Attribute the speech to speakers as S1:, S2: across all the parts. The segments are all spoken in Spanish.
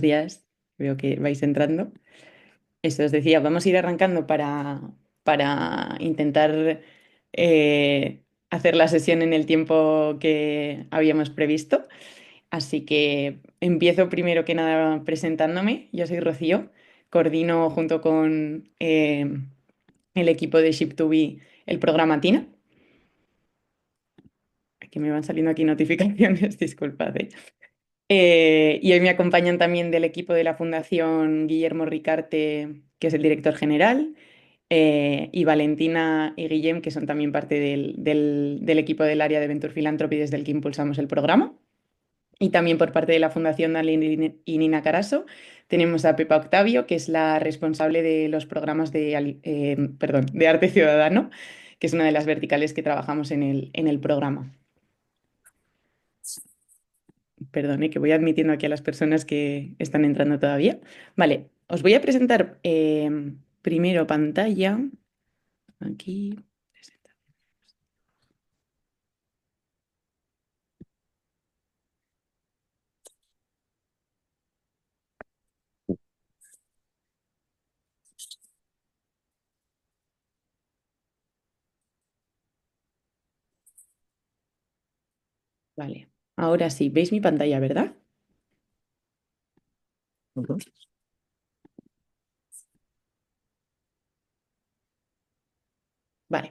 S1: Días, veo que vais entrando. Eso os decía, vamos a ir arrancando para intentar hacer la sesión en el tiempo que habíamos previsto. Así que empiezo primero que nada presentándome. Yo soy Rocío, coordino junto con el equipo de Ship2B el programa TINA. Que me van saliendo aquí notificaciones, disculpad. Y hoy me acompañan también del equipo de la Fundación Guillermo Ricarte, que es el director general, y Valentina y Guillem, que son también parte del equipo del área de Venture Philanthropy desde el que impulsamos el programa. Y también por parte de la Fundación Dalí y Nina Carasso tenemos a Pepa Octavio, que es la responsable de los programas de arte ciudadano, que es una de las verticales que trabajamos en el programa. Perdone, que voy admitiendo aquí a las personas que están entrando todavía. Vale, os voy a presentar primero pantalla. Aquí. Vale, ahora sí, veis mi pantalla, ¿verdad?
S2: Ujú.
S1: Vale.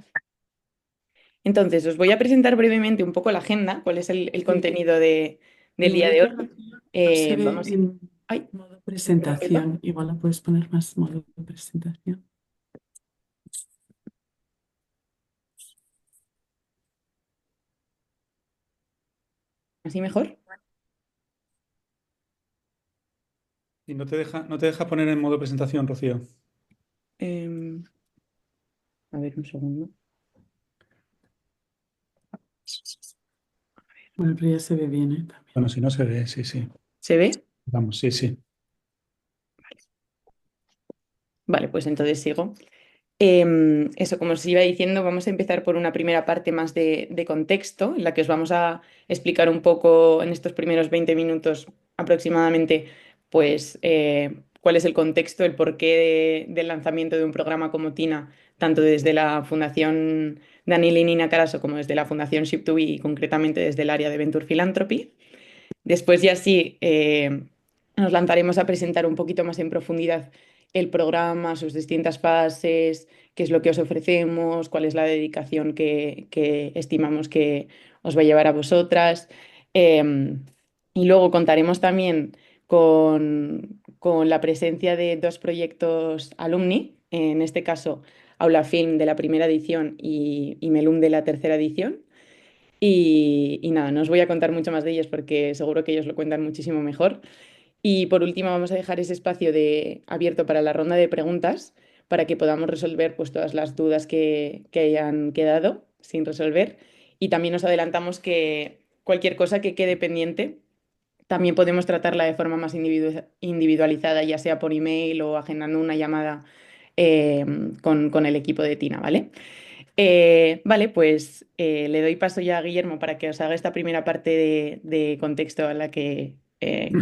S1: Entonces, os voy a presentar brevemente un poco la agenda, cuál es el
S2: Sí,
S1: contenido del día de
S2: igual que
S1: hoy.
S2: no se ve
S1: Vamos.
S2: en
S1: Ay,
S2: modo
S1: Pepa,
S2: presentación, igual la puedes poner más modo presentación.
S1: ¿así mejor?
S3: Y no te deja poner en modo presentación, Rocío.
S1: Em, a ver, un segundo.
S2: Bueno, pero ya se ve bien, ¿eh? También.
S3: Bueno, si no se ve, sí, sí.
S1: ¿Se ve?
S3: Vamos, sí, sí.
S1: Vale, pues entonces sigo. Eso, como os iba diciendo, vamos a empezar por una primera parte más de contexto, en la que os vamos a explicar un poco en estos primeros 20 minutos aproximadamente, pues, cuál es el contexto, el porqué del lanzamiento de un programa como TINA, tanto desde la Fundación Daniel y Nina Carasso como desde la Fundación Ship2B y concretamente desde el área de Venture Philanthropy. Después ya sí, nos lanzaremos a presentar un poquito más en profundidad el programa, sus distintas fases, qué es lo que os ofrecemos, cuál es la dedicación que estimamos que os va a llevar a vosotras. Y luego contaremos también con la presencia de dos proyectos alumni, en este caso Aula Film de la primera edición y Melum de la tercera edición. Y nada, no os voy a contar mucho más de ellos porque seguro que ellos lo cuentan muchísimo mejor. Y por último, vamos a dejar ese espacio abierto para la ronda de preguntas para que podamos resolver pues, todas las dudas que hayan quedado sin resolver. Y también nos adelantamos que cualquier cosa que quede pendiente, también podemos tratarla de forma más individualizada, ya sea por email o agendando una llamada eh, con el equipo de Tina, ¿vale? Vale, pues le doy paso ya a Guillermo para que os haga esta primera parte de contexto a la que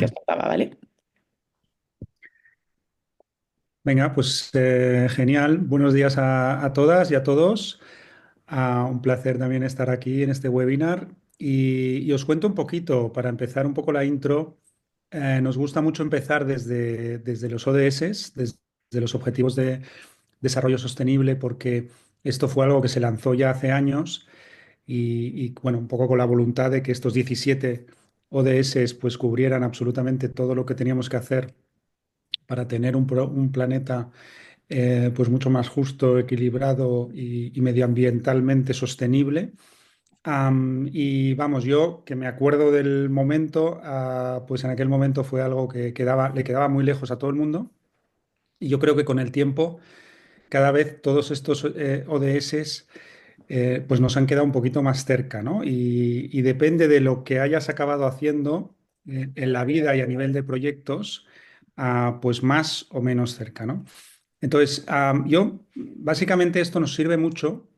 S1: os contaba, ¿vale?
S3: Venga, pues genial. Buenos días a todas y a todos. Un placer también estar aquí en este webinar. Y os cuento un poquito, para empezar un poco la intro. Nos gusta mucho empezar desde los ODS, desde los Objetivos de Desarrollo Sostenible, porque esto fue algo que se lanzó ya hace años bueno, un poco con la voluntad de que estos 17 ODS pues cubrieran absolutamente todo lo que teníamos que hacer para tener un planeta pues mucho más justo, equilibrado y medioambientalmente sostenible. Y vamos, yo que me acuerdo del momento, pues en aquel momento fue algo que le quedaba muy lejos a todo el mundo. Y yo creo que con el tiempo, cada vez todos estos ODS pues nos han quedado un poquito más cerca, ¿no? Y depende de lo que hayas acabado haciendo en la vida y a nivel de proyectos, pues más o menos cerca, ¿no? Entonces, básicamente esto nos sirve mucho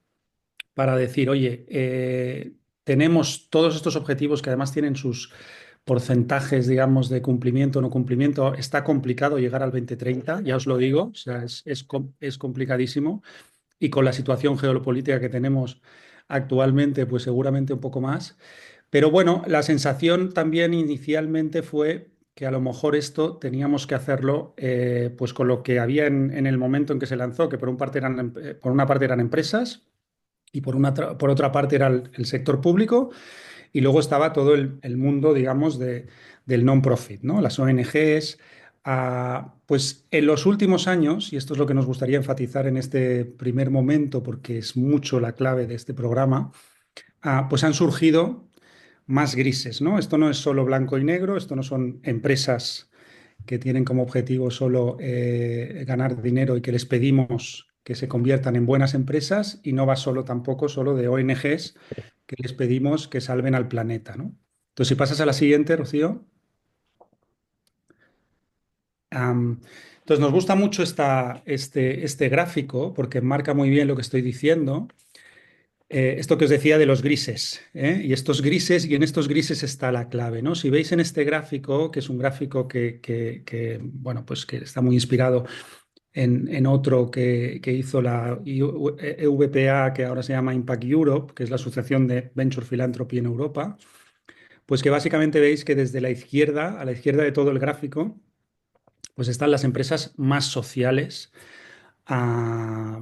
S3: para decir, oye, tenemos todos estos objetivos que además tienen porcentajes, digamos, de cumplimiento o no cumplimiento. Está complicado llegar al 2030, ya os lo digo, o sea, es complicadísimo. Y con la situación geopolítica que tenemos actualmente, pues seguramente un poco más. Pero bueno, la sensación también inicialmente fue que a lo mejor esto teníamos que hacerlo pues con lo que había en el momento en que se lanzó, que por una parte eran empresas y por otra parte era el sector público y luego estaba todo el mundo, digamos, del non-profit, ¿no? Las ONGs. Pues en los últimos años, y esto es lo que nos gustaría enfatizar en este primer momento, porque es mucho la clave de este programa, pues han surgido más grises, ¿no? Esto no es solo blanco y negro, esto no son empresas que tienen como objetivo solo ganar dinero y que les pedimos que se conviertan en buenas empresas y no va solo tampoco solo de ONGs que les pedimos que salven al planeta, ¿no? Entonces, si pasas a la siguiente, Rocío. Entonces, nos gusta mucho este gráfico porque marca muy bien lo que estoy diciendo. Esto que os decía de los grises, ¿eh? Y estos grises, y en estos grises está la clave, ¿no? Si veis en este gráfico, que es un gráfico bueno, pues que está muy inspirado en otro que hizo la EVPA, que ahora se llama Impact Europe, que es la Asociación de Venture Philanthropy en Europa, pues que básicamente veis que desde la izquierda, a la izquierda de todo el gráfico, pues están las empresas más sociales,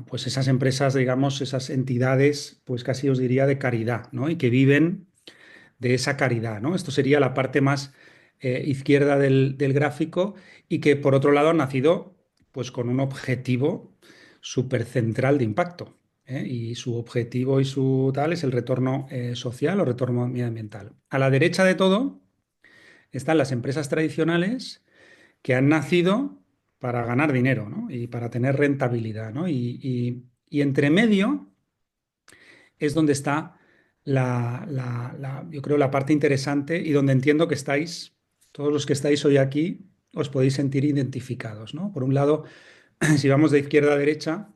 S3: pues esas empresas, digamos, esas entidades, pues casi os diría de caridad, ¿no? Y que viven de esa caridad, ¿no? Esto sería la parte más izquierda del gráfico y que por otro lado han nacido pues con un objetivo súper central de impacto. Y su objetivo y su tal es el retorno social o retorno medioambiental. A la derecha de todo están las empresas tradicionales que han nacido para ganar dinero, ¿no? Y para tener rentabilidad, ¿no? Y entre medio es donde está yo creo, la parte interesante y donde entiendo que estáis, todos los que estáis hoy aquí, os podéis sentir identificados, ¿no? Por un lado, si vamos de izquierda a derecha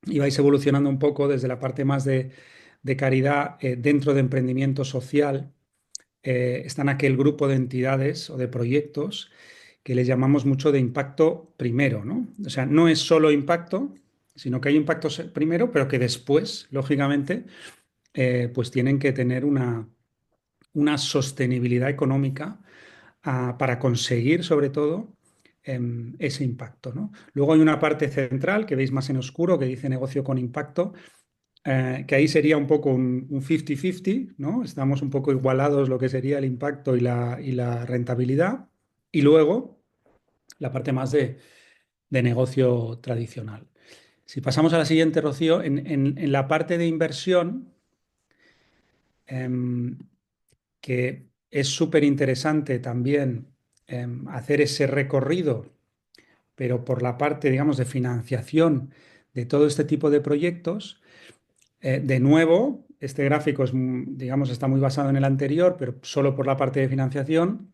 S3: y vais evolucionando un poco desde la parte más de caridad dentro de emprendimiento social, están aquel grupo de entidades o de proyectos que les llamamos mucho de impacto primero, ¿no? O sea, no es solo impacto, sino que hay impacto primero, pero que después, lógicamente, pues tienen que tener una sostenibilidad económica para conseguir, sobre todo, ese impacto, ¿no? Luego hay una parte central que veis más en oscuro que dice negocio con impacto, que ahí sería un poco un 50-50, ¿no? Estamos un poco igualados lo que sería el impacto y la rentabilidad. Y luego la parte más de negocio tradicional. Si pasamos a la siguiente, Rocío, en la parte de inversión, em, que es súper interesante también hacer ese recorrido, pero por la parte, digamos, de financiación de todo este tipo de proyectos. De nuevo, este gráfico es, digamos, está muy basado en el anterior, pero solo por la parte de financiación.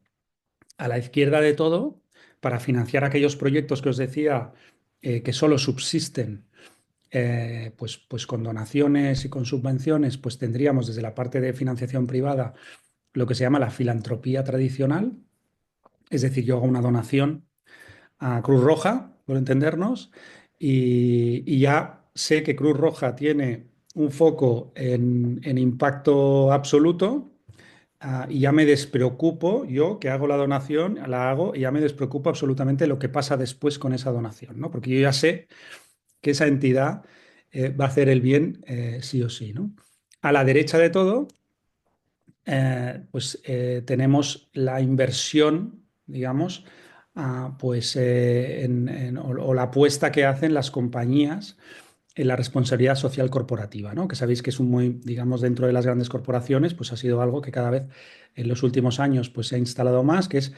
S3: A la izquierda de todo, para financiar aquellos proyectos que os decía que solo subsisten pues con donaciones y con subvenciones, pues tendríamos desde la parte de financiación privada lo que se llama la filantropía tradicional, es decir, yo hago una donación a Cruz Roja, por entendernos, y ya sé que Cruz Roja tiene un foco en impacto absoluto. Y ya me despreocupo, yo que hago la donación, la hago y ya me despreocupo absolutamente lo que pasa después con esa donación, ¿no? Porque yo ya sé que esa entidad va a hacer el bien sí o sí, ¿no? A la derecha de todo pues tenemos la inversión, digamos, pues, o la apuesta que hacen las compañías en la responsabilidad social corporativa, ¿no? Que sabéis que es un muy, digamos, dentro de las grandes corporaciones, pues ha sido algo que cada vez en los últimos años pues, se ha instalado más, que es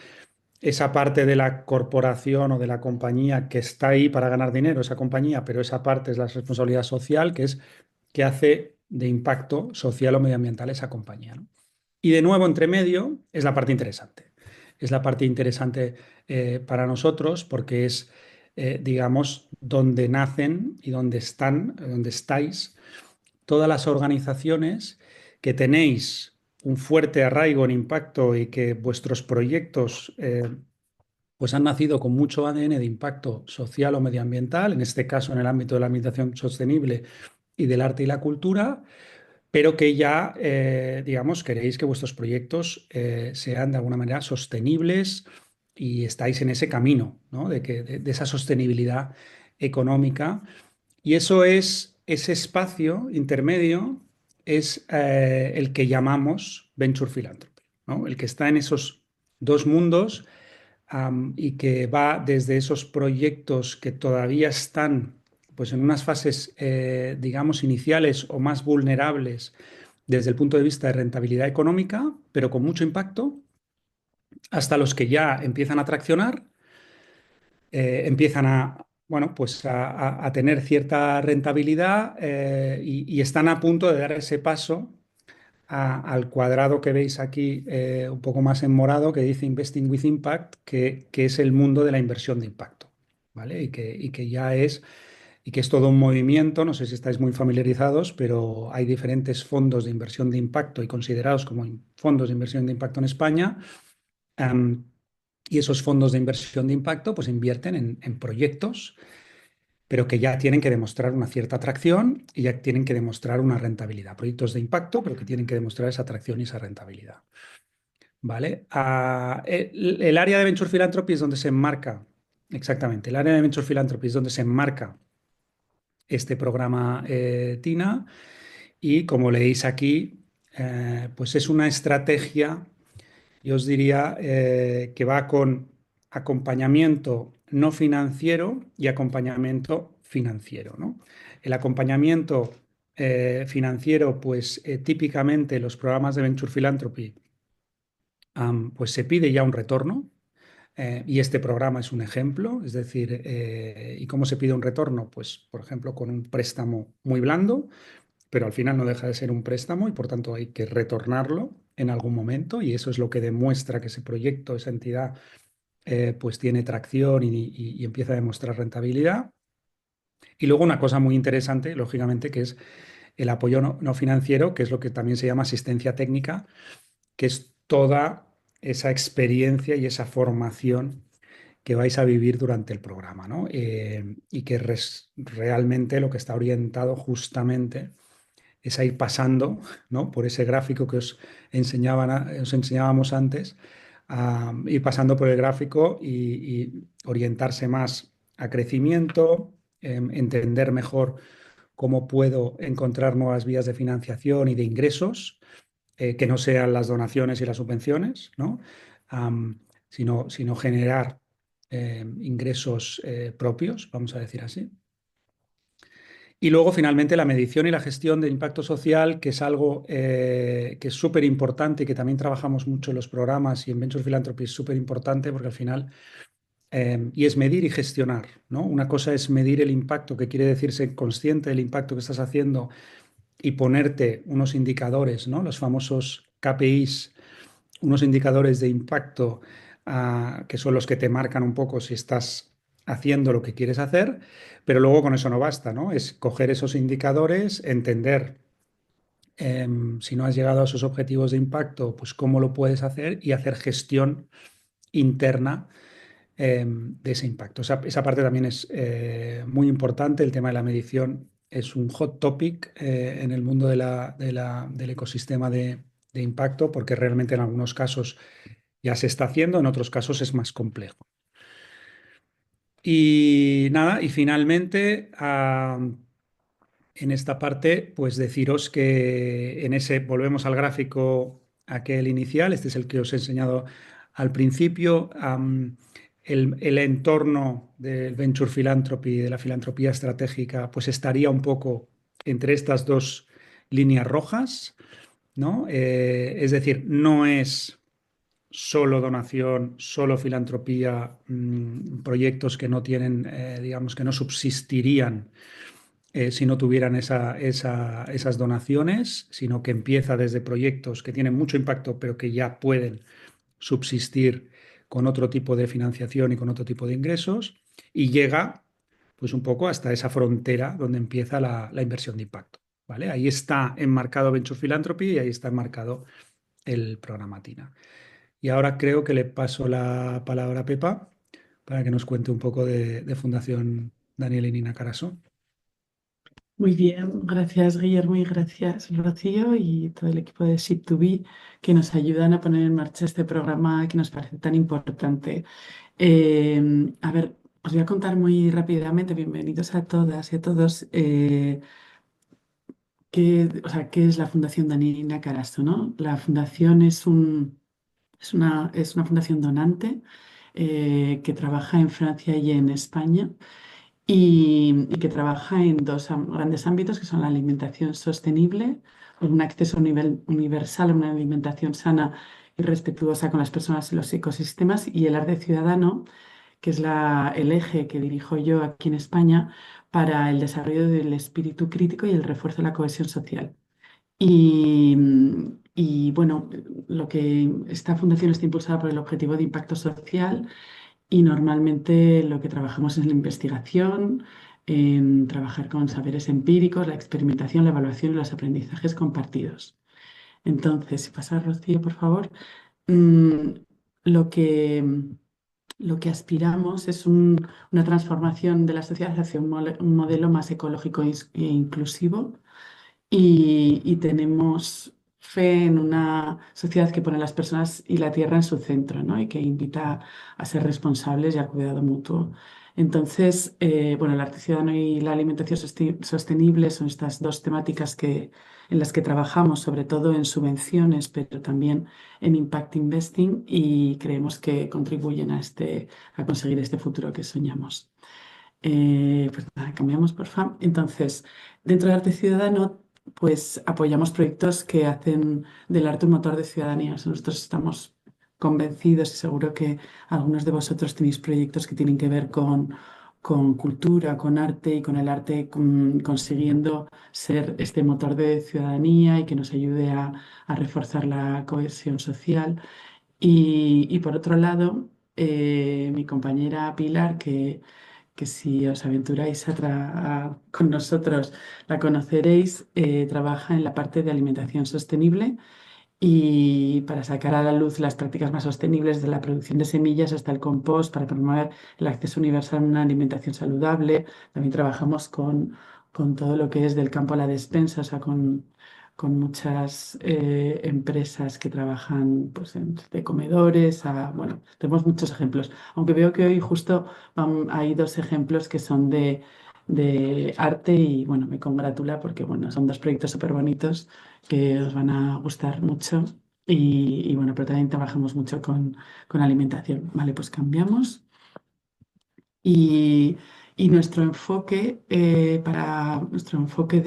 S3: esa parte de la corporación o de la compañía que está ahí para ganar dinero, esa compañía, pero esa parte es la responsabilidad social, que es que hace de impacto social o medioambiental esa compañía, ¿no? Y de nuevo, entre medio, es la parte interesante. Es la parte interesante para nosotros porque es, digamos, donde nacen y donde están, donde estáis todas las organizaciones que tenéis un fuerte arraigo en impacto y que vuestros proyectos pues han nacido con mucho ADN de impacto social o medioambiental, en este caso en el ámbito de la alimentación sostenible y del arte y la cultura, pero que ya, digamos, queréis que vuestros proyectos sean de alguna manera sostenibles y estáis en ese camino, ¿no? De esa sostenibilidad económica. Y eso es, ese espacio intermedio es el que llamamos Venture Philanthropy, ¿no? El que está en esos dos mundos y que va desde esos proyectos que todavía están pues, en unas fases, digamos, iniciales o más vulnerables desde el punto de vista de rentabilidad económica, pero con mucho impacto, hasta los que ya empiezan a traccionar, empiezan a, bueno, pues a tener cierta rentabilidad y están a punto de dar ese paso al cuadrado que veis aquí un poco más en morado que dice Investing with Impact, que es el mundo de la inversión de impacto, ¿vale? Y que ya es, y que es todo un movimiento, no sé si estáis muy familiarizados, pero hay diferentes fondos de inversión de impacto y considerados como fondos de inversión de impacto en España. em, y esos fondos de inversión de impacto pues invierten en proyectos pero que ya tienen que demostrar una cierta atracción y ya tienen que demostrar una rentabilidad. Proyectos de impacto, pero que tienen que demostrar esa atracción y esa rentabilidad. ¿Vale? El área de Venture Philanthropy es donde se enmarca, exactamente, el área de Venture Philanthropy es donde se enmarca este programa TINA y como leéis aquí, pues es una estrategia yo os diría que va con acompañamiento no financiero y acompañamiento financiero, ¿no? El acompañamiento financiero, pues típicamente los programas de Venture Philanthropy, pues se pide ya un retorno. Y este programa es un ejemplo, es decir, ¿y cómo se pide un retorno? Pues, por ejemplo, con un préstamo muy blando, pero al final no deja de ser un préstamo y por tanto hay que retornarlo en algún momento y eso es lo que demuestra que ese proyecto, esa entidad, pues tiene tracción y empieza a demostrar rentabilidad. Y luego una cosa muy interesante, lógicamente, que es el apoyo no financiero, que es lo que también se llama asistencia técnica, que es toda esa experiencia y esa formación que vais a vivir durante el programa, ¿no? Y que realmente lo que está orientado justamente es a ir pasando, ¿no? Por ese gráfico que os enseñábamos antes, a ir pasando por el gráfico y orientarse más a crecimiento, entender mejor cómo puedo encontrar nuevas vías de financiación y de ingresos, que no sean las donaciones y las subvenciones, ¿no? Sino generar ingresos propios, vamos a decir así. Y luego, finalmente, la medición y la gestión del impacto social, que es algo que es súper importante y que también trabajamos mucho en los programas y en Venture Philanthropy es súper importante porque al final, y es medir y gestionar, ¿no? Una cosa es medir el impacto, que quiere decir ser consciente del impacto que estás haciendo y ponerte unos indicadores, ¿no? Los famosos KPIs, unos indicadores de impacto que son los que te marcan un poco si estás haciendo lo que quieres hacer, pero luego con eso no basta, ¿no? Es coger esos indicadores, entender si no has llegado a esos objetivos de impacto, pues cómo lo puedes hacer y hacer gestión interna de ese impacto. Esa parte también es muy importante. El tema de la medición es un hot topic en el mundo del ecosistema de impacto, porque realmente en algunos casos ya se está haciendo, en otros casos es más complejo. Y nada, y finalmente, en esta parte, pues deciros que en ese, volvemos al gráfico aquel inicial, este es el que os he enseñado al principio, el entorno del Venture Philanthropy, de la filantropía estratégica, pues estaría un poco entre estas dos líneas rojas, ¿no? Es decir, no es solo donación, solo filantropía, proyectos que no tienen, digamos, que no subsistirían si no tuvieran esas donaciones, sino que empieza desde proyectos que tienen mucho impacto, pero que ya pueden subsistir con otro tipo de financiación y con otro tipo de ingresos, y llega pues un poco hasta esa frontera donde empieza la inversión de impacto. ¿Vale? Ahí está enmarcado Venture Philanthropy y ahí está enmarcado el programa TINA. Y ahora creo que le paso la palabra a Pepa para que nos cuente un poco de Fundación Daniel y Nina Carasso.
S2: Muy bien, gracias Guillermo y gracias Rocío y todo el equipo de Ship2B que nos ayudan a poner en marcha este programa que nos parece tan importante. A ver, os voy a contar muy rápidamente, bienvenidos a todas y a todos, qué es la Fundación Daniela Carasso, ¿no? La fundación es una fundación donante que trabaja en Francia y en España y que trabaja en dos grandes ámbitos que son la alimentación sostenible, un acceso universal a una alimentación sana y respetuosa con las personas y los ecosistemas, y el arte ciudadano, que es el eje que dirijo yo aquí en España para el desarrollo del espíritu crítico y el refuerzo de la cohesión social. Y, bueno, esta fundación está impulsada por el Objetivo de Impacto Social y normalmente lo que trabajamos es la investigación, en trabajar con saberes empíricos, la experimentación, la evaluación y los aprendizajes compartidos. Entonces, si pasa Rocío, por favor, mm, lo que, lo que aspiramos es una transformación de la sociedad hacia un modelo más ecológico e inclusivo y tenemos fe en una sociedad que pone a las personas y la tierra en su centro, ¿no? Y que invita a ser responsables y al cuidado mutuo. Entonces, bueno, el arte ciudadano y la alimentación sostenible son estas dos temáticas en las que trabajamos, sobre todo en subvenciones, pero también en impact investing, y creemos que contribuyen a conseguir este futuro que soñamos. Pues nada, cambiamos, por favor. Entonces, dentro del arte ciudadano, pues apoyamos proyectos que hacen del arte un motor de ciudadanía. O sea, nosotros estamos convencidos y seguro que algunos de vosotros tenéis proyectos que tienen que ver con cultura, con arte y con el arte consiguiendo ser este motor de ciudadanía y que nos ayude a reforzar la cohesión social. Y por otro lado, mi compañera Pilar, que si os aventuráis con nosotros la conoceréis, trabaja en la parte de alimentación sostenible y para sacar a la luz las prácticas más sostenibles de la producción de semillas hasta el compost, para promover el acceso universal a una alimentación saludable. También trabajamos con todo lo que es del campo a la despensa, o sea, con muchas empresas que trabajan pues, de comedores bueno, tenemos muchos ejemplos. Aunque veo que hoy justo hay dos ejemplos que son de arte y bueno, me congratula porque bueno, son dos proyectos súper bonitos que os van a gustar mucho bueno, pero también trabajamos mucho con alimentación. Vale, pues cambiamos. Y, y nuestro enfoque de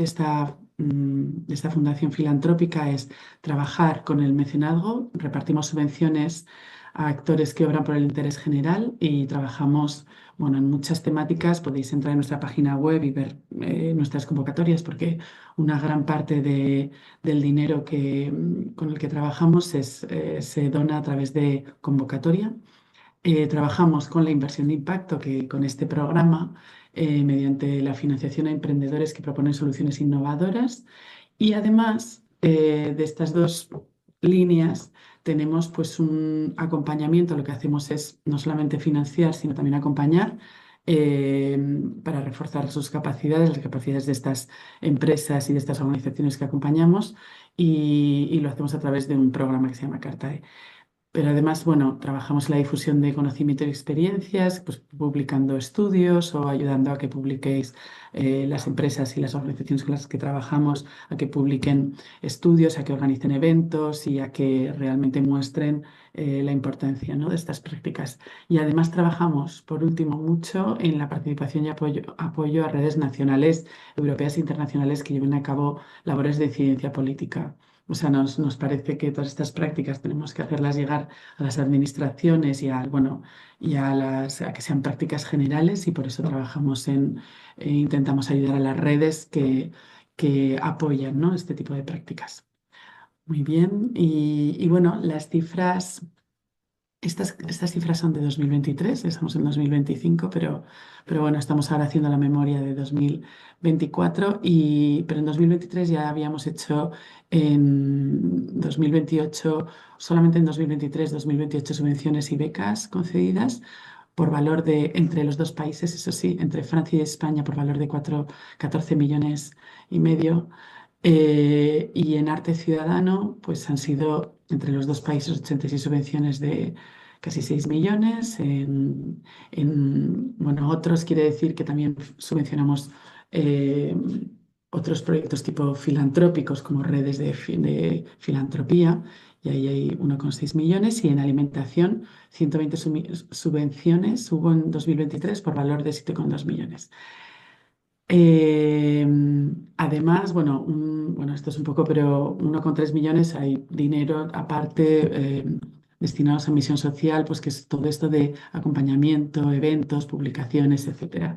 S2: esta fundación filantrópica es trabajar con el mecenazgo. Repartimos subvenciones a actores que obran por el interés general y trabajamos, bueno, en muchas temáticas. Podéis entrar en nuestra página web y ver nuestras convocatorias porque una gran parte del dinero con el que trabajamos se dona a través de convocatoria. Trabajamos con la inversión de impacto, que con este programa, mediante la financiación a emprendedores que proponen soluciones innovadoras. Y además de estas dos líneas, tenemos pues un acompañamiento. Lo que hacemos es no solamente financiar, sino también acompañar eh, para reforzar sus capacidades, las capacidades de estas empresas y de estas organizaciones que acompañamos. Y lo hacemos a través de un programa que se llama Cartae. Pero además, bueno, trabajamos en la difusión de conocimiento y experiencias, pues publicando estudios o ayudando a que publiquéis las empresas y las organizaciones con las que trabajamos, a que publiquen estudios, a que organicen eventos y a que realmente muestren la importancia, ¿no?, de estas prácticas. Y además trabajamos, por último, mucho en la participación y apoyo a redes nacionales, europeas e internacionales que lleven a cabo labores de incidencia política. O sea, nos parece que todas estas prácticas tenemos que hacerlas llegar a las administraciones bueno, a que sean prácticas generales, y por eso trabajamos intentamos ayudar a las redes que apoyan, ¿no?, este tipo de prácticas. Muy bien, y bueno, las cifras Estas cifras son de 2023, estamos en 2025, pero bueno, estamos ahora haciendo la memoria de 2024, pero en 2023 ya habíamos hecho en 2028, solamente en 2023, 2028 subvenciones y becas concedidas por valor de, entre los dos países, eso sí, entre Francia y España, por valor de 14 millones y medio. Y en arte ciudadano, pues han sido entre los dos países 86 subvenciones de casi 6 millones. Bueno, otros quiere decir que también subvencionamos eh, otros proyectos tipo filantrópicos como redes de filantropía, y ahí hay 1,6 millones. Y en alimentación, 120 subvenciones hubo en 2023 por valor de 7,2 millones. Eh, Además, bueno, esto es un poco, pero 1,3 millones hay dinero aparte destinados a misión social, pues que es todo esto de acompañamiento, eventos, publicaciones, etcétera.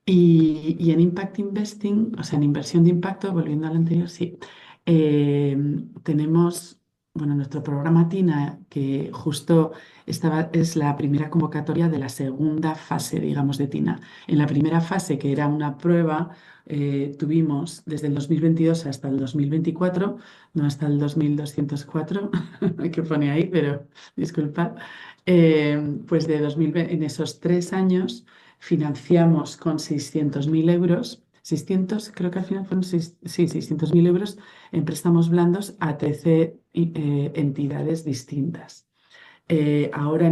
S2: Y en Impact Investing, o sea, en inversión de impacto, volviendo al anterior, sí, eh, tenemos, bueno, nuestro programa TINA, que justo es la primera convocatoria de la segunda fase, digamos, de TINA. En la primera fase, que era una prueba, tuvimos desde el 2022 hasta el 2024, no hasta el 2204, que pone ahí, pero disculpad, pues de 2020, en esos 3 años financiamos con 600.000 euros, 600, creo que al final fueron sí, 600.000 euros en préstamos blandos a 13 entidades distintas. Ahora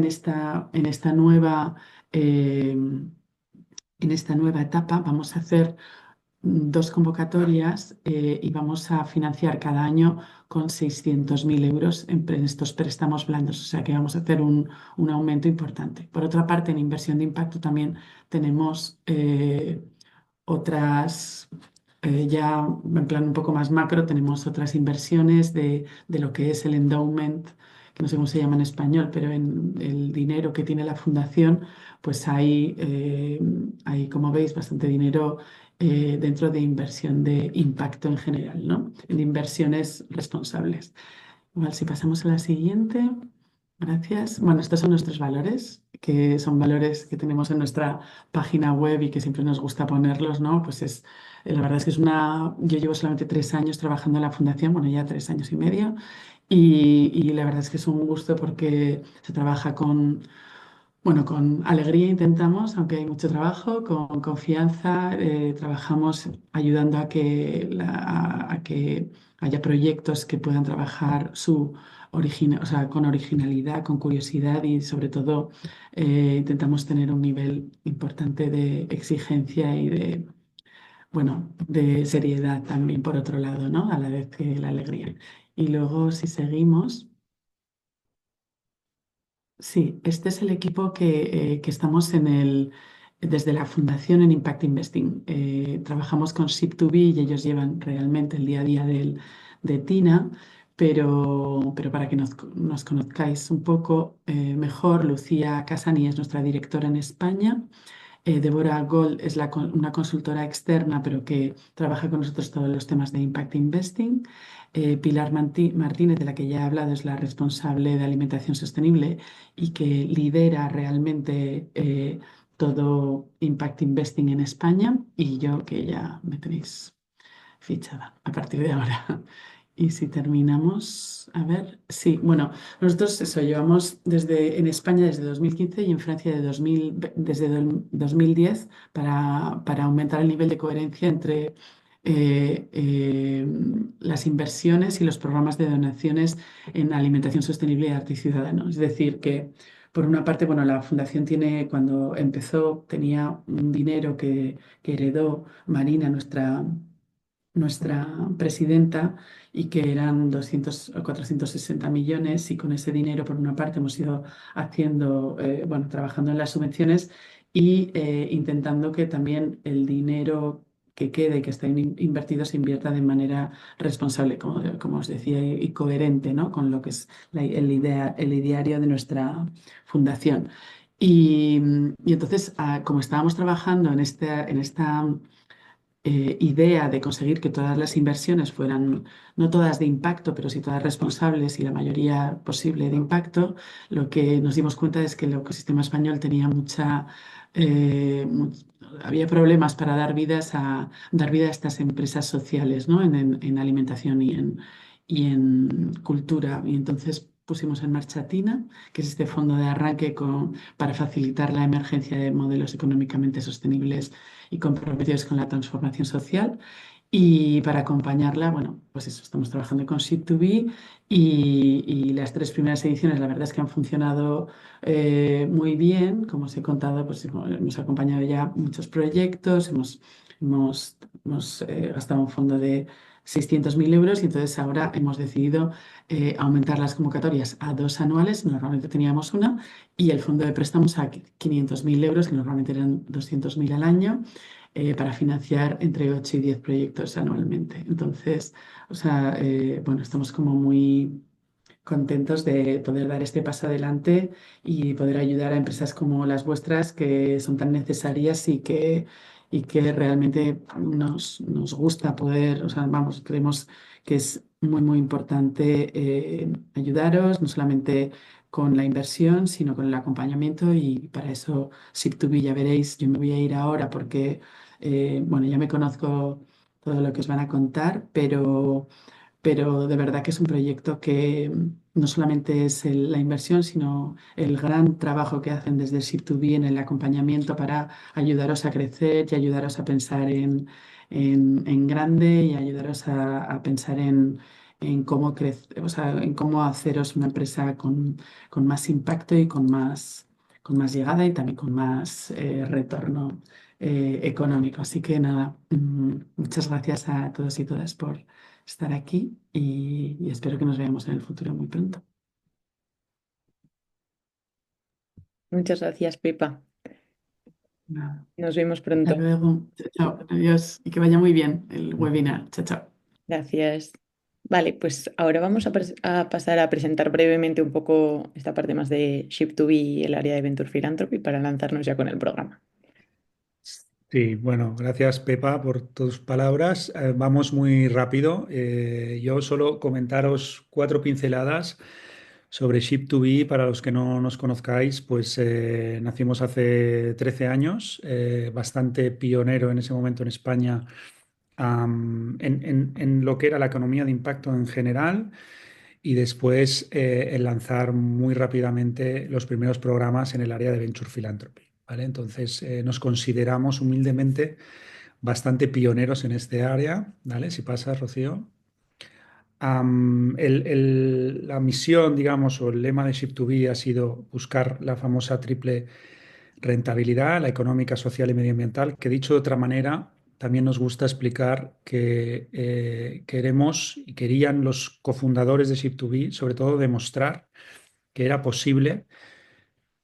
S2: eh, en esta nueva etapa vamos a hacer dos convocatorias y vamos a financiar cada año con 600.000 euros en estos préstamos blandos, o sea que vamos a hacer un aumento importante. Por otra parte, en inversión de impacto también tenemos otras, ya en plan un poco más macro, tenemos otras inversiones de lo que es el endowment, que no sé cómo se llama en español, pero en el dinero que tiene la fundación, pues hay, como veis, bastante dinero dentro de inversión de impacto en general, ¿no? En inversiones responsables. Igual si pasamos a la siguiente. Gracias. Bueno, estos son nuestros valores, que son valores que tenemos en nuestra página web y que siempre nos gusta ponerlos, ¿no? Pues la verdad es que yo llevo solamente 3 años trabajando en la fundación, bueno, ya 3 años y medio, y la verdad es que es un gusto porque se trabaja bueno, con alegría intentamos, aunque hay mucho trabajo, con confianza, trabajamos ayudando a que haya proyectos que puedan trabajar o sea, con originalidad, con curiosidad y sobre todo intentamos tener un nivel importante de exigencia y bueno, de seriedad también por otro lado, ¿no? A la vez que la alegría. Y luego si seguimos. Sí, este es el equipo que estamos desde la fundación en Impact Investing. Trabajamos con Ship2B y ellos llevan realmente el día a día de Tina, pero para que nos conozcáis un poco mejor, Lucía Casani es nuestra directora en España. Débora Gold es una consultora externa, pero que trabaja con nosotros todos los temas de Impact Investing. Pilar Martínez, de la que ya he hablado, es la responsable de alimentación sostenible y que lidera realmente todo Impact Investing en España. Y yo, que ya me tenéis fichada a partir de ahora. Y si terminamos, a ver, sí, bueno, nosotros eso llevamos en España desde 2015 y en Francia desde 2010 para aumentar el nivel de coherencia entre las inversiones y los programas de donaciones en alimentación sostenible y arte ciudadano. Es decir, que por una parte, bueno, la fundación cuando empezó, tenía un dinero que heredó Marina, nuestra presidenta, y que eran 200 o 460 millones, y con ese dinero, por una parte, hemos ido haciendo, bueno, trabajando en las subvenciones y intentando que también el dinero que quede, que está invertido, se invierta de manera responsable, como os decía, y coherente, ¿no? Con lo que es el ideario de nuestra fundación. Y entonces, como estábamos trabajando en esta idea de conseguir que todas las inversiones fueran, no todas de impacto, pero sí todas responsables y la mayoría posible de impacto, lo que nos dimos cuenta es que el ecosistema español tenía había problemas para dar vida a estas empresas sociales, ¿no? En alimentación y en cultura. Y entonces pusimos en marcha TINA, que es este fondo de arranque para facilitar la emergencia de modelos económicamente sostenibles y comprometidos con la transformación social. Y para acompañarla, bueno, pues eso, estamos trabajando con Ship2B y las tres primeras ediciones, la verdad es que han funcionado muy bien. Como os he contado, pues hemos acompañado ya muchos proyectos, hemos gastado un fondo de 600.000 euros y entonces ahora hemos decidido aumentar las convocatorias a dos anuales, normalmente teníamos una, y el fondo de préstamos a 500.000 euros, que normalmente eran 200.000 al año, para financiar entre 8 y 10 proyectos anualmente. Entonces, o sea, bueno, estamos como muy contentos de poder dar este paso adelante y poder ayudar a empresas como las vuestras que son tan necesarias y que realmente nos gusta poder, o sea, vamos, creemos que es muy, muy importante ayudaros, no solamente con la inversión, sino con el acompañamiento y para eso, Sip2B, ya veréis, yo me voy a ir ahora porque, bueno, ya me conozco todo lo que os van a contar, pero de verdad que es un proyecto que no solamente es la inversión, sino el gran trabajo que hacen desde Ship2B en el acompañamiento para ayudaros a crecer y ayudaros a pensar en grande y ayudaros a pensar en cómo crecer, o sea, en cómo haceros una empresa con más impacto y con más llegada y también con más retorno económico. Así que nada, muchas gracias a todos y todas por estar aquí y espero que nos veamos en el futuro muy pronto.
S1: Muchas gracias, Pepa.
S2: Nada,
S1: Nos vemos
S2: hasta
S1: pronto.
S2: luego. Chao, adiós y que vaya muy bien el webinar. Chao, chao.
S1: Gracias. Vale, pues ahora vamos a pasar a presentar brevemente un poco esta parte más de Ship2B y el área de Venture Philanthropy para lanzarnos ya con el programa.
S3: Sí, bueno, gracias Pepa por tus palabras. Vamos muy rápido. Yo solo comentaros 4 pinceladas sobre Ship2B. Para los que no nos conozcáis, pues nacimos hace 13 años, bastante pionero en ese momento en España, en lo que era la economía de impacto en general y después el lanzar muy rápidamente los primeros programas en el área de Venture Philanthropy. ¿Vale? Entonces nos consideramos humildemente bastante pioneros en este área. ¿Vale? Si pasa, Rocío. La misión, digamos, o el lema de Ship2B ha sido buscar la famosa triple rentabilidad, la económica, social y medioambiental, que dicho de otra manera, también nos gusta explicar que queremos y querían los cofundadores de Ship2B, sobre todo, demostrar que era posible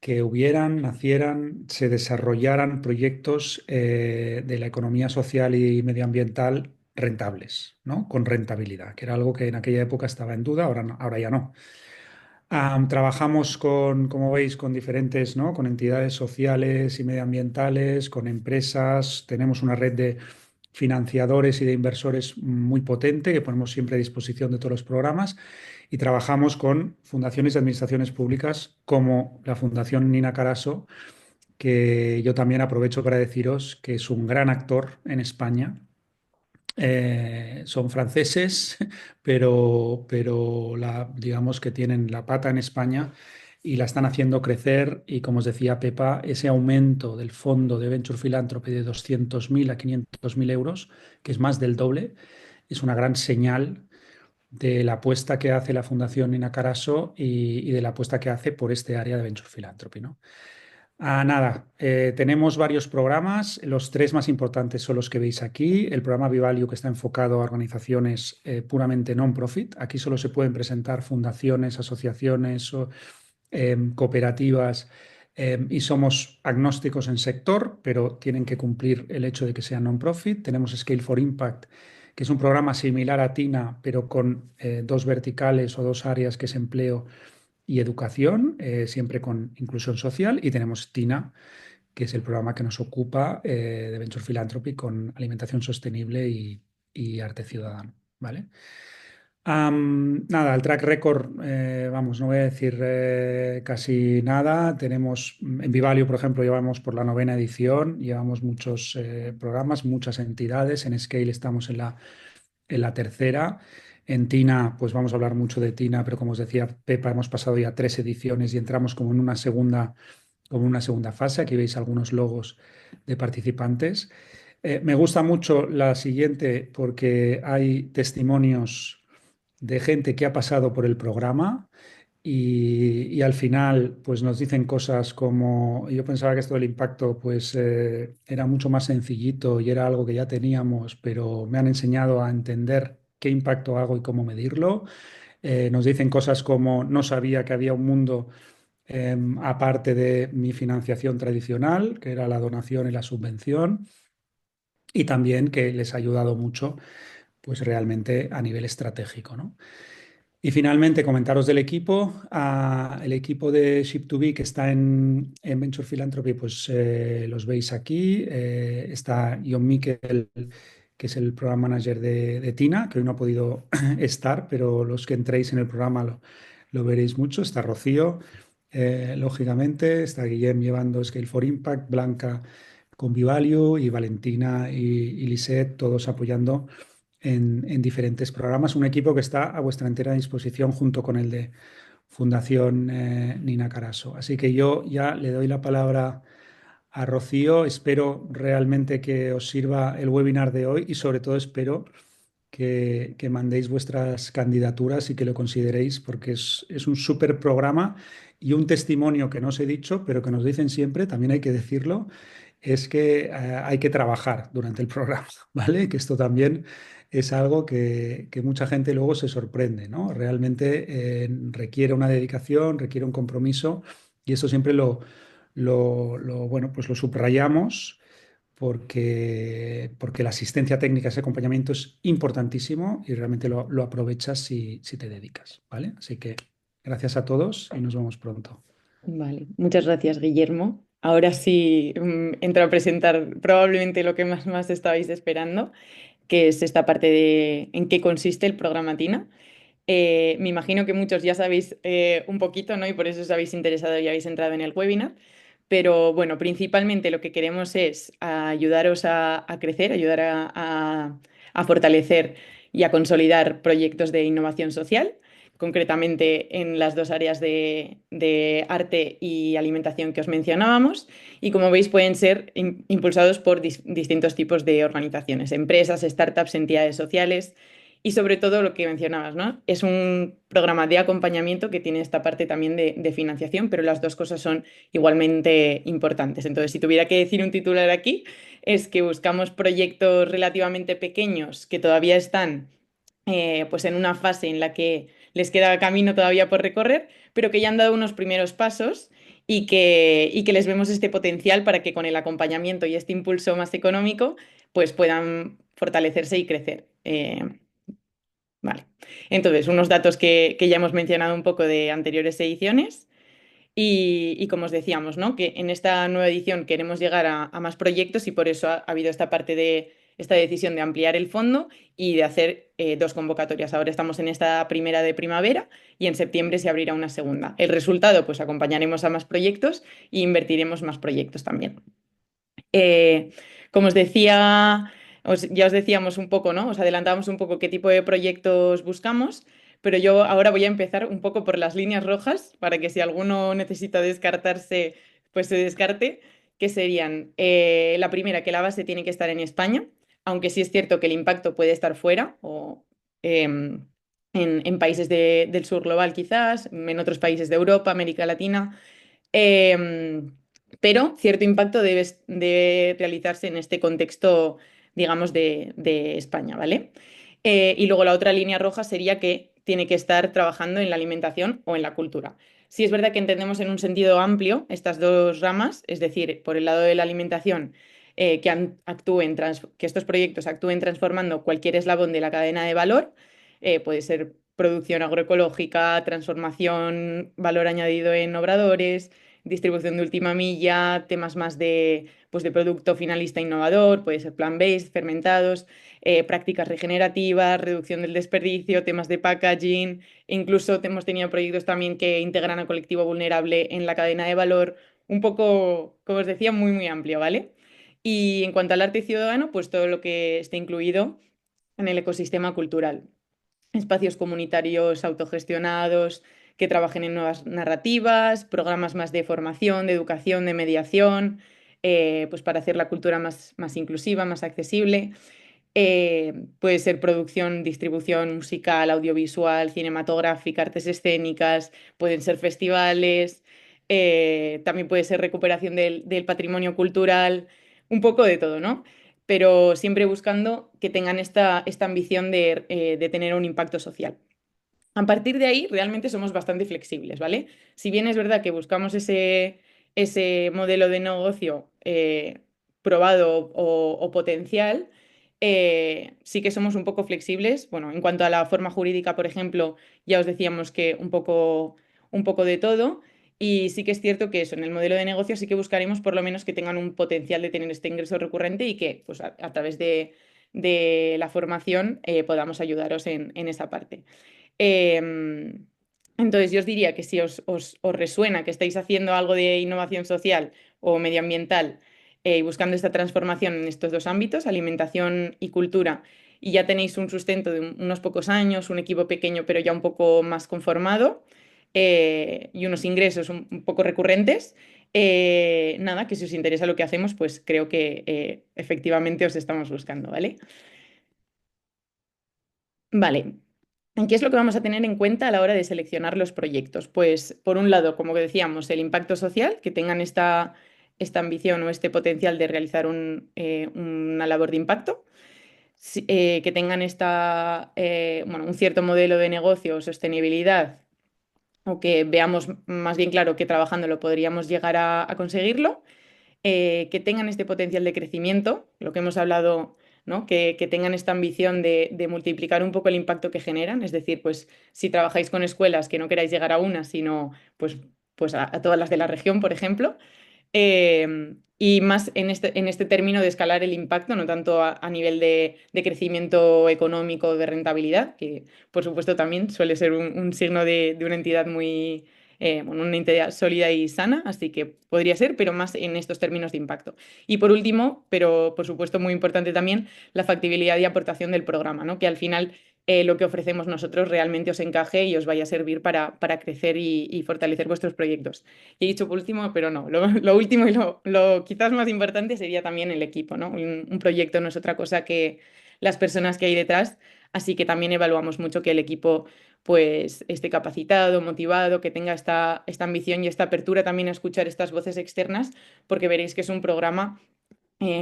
S3: que hubieran, nacieran, se desarrollaran proyectos de la economía social y medioambiental rentables, ¿no? Con rentabilidad, que era algo que en aquella época estaba en duda, ahora, ahora ya no. Trabajamos como veis, con diferentes, ¿no? Con entidades sociales y medioambientales, con empresas. Tenemos una red de financiadores y de inversores muy potente que ponemos siempre a disposición de todos los programas. Y trabajamos con fundaciones y administraciones públicas como la Fundación Nina Carasso, que yo también aprovecho para deciros que es un gran actor en España. Son franceses, pero digamos que tienen la pata en España y la están haciendo crecer. Y como os decía Pepa, ese aumento del fondo de Venture Philanthropy de 200.000 a 500.000 euros, que es más del doble, es una gran señal de la apuesta que hace la Fundación Nina Carasso y de la apuesta que hace por este área de Venture Philanthropy, ¿no? Nada, tenemos varios programas. Los 3 más importantes son los que veis aquí. El programa Vivalue, que está enfocado a organizaciones puramente non-profit. Aquí solo se pueden presentar fundaciones, asociaciones o cooperativas, y somos agnósticos en sector, pero tienen que cumplir el hecho de que sean non-profit. Tenemos Scale for Impact, que es un programa similar a TINA, pero con 2 verticales o 2 áreas, que es empleo y educación, siempre con inclusión social. Y tenemos TINA, que es el programa que nos ocupa de Venture Philanthropy con alimentación sostenible y arte ciudadano, ¿vale? Nada, el track record, vamos, no voy a decir casi nada. Tenemos en Vivalio, por ejemplo, llevamos por la 9ª edición, llevamos muchos programas, muchas entidades. En Scale estamos en la tercera. En Tina, pues vamos a hablar mucho de Tina, pero como os decía Pepa, hemos pasado ya 3 ediciones y entramos como en una segunda fase. Aquí veis algunos logos de participantes. Me gusta mucho la siguiente porque hay testimonios de gente que ha pasado por el programa y al final pues nos dicen cosas como yo pensaba que esto del impacto pues era mucho más sencillito y era algo que ya teníamos, pero me han enseñado a entender qué impacto hago y cómo medirlo. Nos dicen cosas como no sabía que había un mundo aparte de mi financiación tradicional, que era la donación y la subvención, y también que les ha ayudado mucho pues realmente a nivel estratégico, ¿no? Y finalmente, comentaros del equipo. El equipo de Ship2B que está en Venture Philanthropy, pues los veis aquí. Está John Miquel, que es el Program Manager de Tina, que hoy no ha podido estar, pero los que entréis en el programa lo veréis mucho. Está Rocío, lógicamente. Está Guillem llevando Scale for Impact, Blanca con Vivalio y Valentina y Lisette, todos apoyando en diferentes programas. Un equipo que está a vuestra entera disposición junto con el de Fundación Nina Carasso. Así que yo ya le doy la palabra a Rocío. Espero realmente que os sirva el webinar de hoy y sobre todo espero que mandéis vuestras candidaturas y que lo consideréis porque es un súper programa y un testimonio que no os he dicho, pero que nos dicen siempre, también hay que decirlo, es que hay que trabajar durante el programa, ¿vale? Que esto también es algo que mucha gente luego se sorprende, ¿no? Realmente requiere una dedicación, requiere un compromiso y eso siempre bueno, pues lo subrayamos porque la asistencia técnica, ese acompañamiento es importantísimo y realmente lo aprovechas si te dedicas, ¿vale? Así que gracias a todos y nos vemos pronto.
S1: Vale, muchas gracias, Guillermo. Ahora sí, entro a presentar probablemente lo que más estabais esperando, que es esta parte de en qué consiste el programa TINA. Me imagino que muchos ya sabéis un poquito, ¿no? Y por eso os habéis interesado y habéis entrado en el webinar. Pero bueno, principalmente lo que queremos es ayudaros a crecer, ayudar a fortalecer y a consolidar proyectos de innovación social, concretamente en las dos áreas de arte y alimentación que os mencionábamos. Y como veis, pueden ser impulsados por distintos tipos de organizaciones, empresas, startups, entidades sociales. Y sobre todo lo que mencionabas, ¿no? Es un programa de acompañamiento que tiene esta parte también de financiación, pero las dos cosas son igualmente importantes. Entonces, si tuviera que decir un titular aquí, es que buscamos proyectos relativamente pequeños que todavía están pues en una fase en la que les queda camino todavía por recorrer, pero que ya han dado unos primeros pasos y que les vemos este potencial para que con el acompañamiento y este impulso más económico, pues puedan fortalecerse y crecer. Vale. Entonces, unos datos que ya hemos mencionado un poco de anteriores ediciones. Y como os decíamos, ¿no? Que en esta nueva edición queremos llegar a más proyectos y por eso ha habido esta parte de esta decisión de ampliar el fondo y de hacer dos convocatorias. Ahora estamos en esta primera de primavera y en septiembre se abrirá una segunda. El resultado, pues acompañaremos a más proyectos e invertiremos más proyectos también. Eh, como os decía, ya os decíamos un poco, ¿no? Os adelantábamos un poco qué tipo de proyectos buscamos, pero yo ahora voy a empezar un poco por las líneas rojas para que si alguno necesita descartarse, pues se descarte, que serían la primera, que la base tiene que estar en España, aunque sí es cierto que el impacto puede estar fuera o en países del sur global quizás, en otros países de Europa, América Latina. Em, pero cierto impacto debe realizarse en este contexto, digamos, de España, ¿vale? Y luego la otra línea roja sería que tiene que estar trabajando en la alimentación o en la cultura. Sí es verdad que entendemos en un sentido amplio estas dos ramas, es decir, por el lado de la alimentación, que estos proyectos actúen transformando cualquier eslabón de la cadena de valor, puede ser producción agroecológica, transformación, valor añadido en obradores, distribución de última milla, temas más pues de producto finalista innovador, puede ser plant-based, fermentados, prácticas regenerativas, reducción del desperdicio, temas de packaging, e incluso hemos tenido proyectos también que integran a colectivo vulnerable en la cadena de valor, un poco, como os decía, muy, muy amplio, ¿vale? Y en cuanto al arte ciudadano, pues todo lo que esté incluido en el ecosistema cultural. Espacios comunitarios autogestionados que trabajen en nuevas narrativas, programas más de formación, de educación, de mediación, pues para hacer la cultura más inclusiva, más accesible. Puede ser producción, distribución musical, audiovisual, cinematográfica, artes escénicas, pueden ser festivales, también puede ser recuperación del patrimonio cultural, un poco de todo, ¿no? Pero siempre buscando que tengan esta ambición de tener un impacto social. A partir de ahí, realmente somos bastante flexibles, ¿vale? Si bien es verdad que buscamos ese modelo de negocio probado o potencial, sí que somos un poco flexibles. Bueno, en cuanto a la forma jurídica, por ejemplo, ya os decíamos que un poco de todo. Y sí que es cierto que eso, en el modelo de negocio sí que buscaremos por lo menos que tengan un potencial de tener este ingreso recurrente y que pues, a través de la formación podamos ayudaros en esa parte. Em, entonces, yo os diría que si os resuena que estáis haciendo algo de innovación social o medioambiental y buscando esta transformación en estos dos ámbitos, alimentación y cultura, y ya tenéis un sustento de unos pocos años, un equipo pequeño pero ya un poco más conformado y unos ingresos un poco recurrentes, nada, que si os interesa lo que hacemos, pues creo que efectivamente os estamos buscando, ¿vale? Vale. ¿Qué es lo que vamos a tener en cuenta a la hora de seleccionar los proyectos? Pues, por un lado, como que decíamos, el impacto social, que tengan esta ambición o este potencial de realizar una labor de impacto, que tengan bueno, un cierto modelo de negocio o sostenibilidad, o que veamos más bien claro que trabajándolo podríamos llegar a conseguirlo, que tengan este potencial de crecimiento, lo que hemos hablado, ¿no? Que tengan esta ambición de multiplicar un poco el impacto que generan. Es decir, pues si trabajáis con escuelas que no queráis llegar a una, sino pues a todas las de la región, por ejemplo. Y más en este término de escalar el impacto, no tanto a nivel de crecimiento económico, de rentabilidad, que por supuesto también suele ser un signo de una entidad bueno, una entidad sólida y sana, así que podría ser, pero más en estos términos de impacto. Y por último, pero por supuesto muy importante también, la factibilidad y aportación del programa, ¿no? Que al final lo que ofrecemos nosotros realmente os encaje y os vaya a servir para crecer y fortalecer vuestros proyectos. Y he dicho por último, pero no, lo último y lo quizás más importante sería también el equipo, ¿no? Un proyecto no es otra cosa que las personas que hay detrás, así que también evaluamos mucho que el equipo pues esté capacitado, motivado, que tenga esta ambición y esta apertura también a escuchar estas voces externas, porque veréis que es un programa,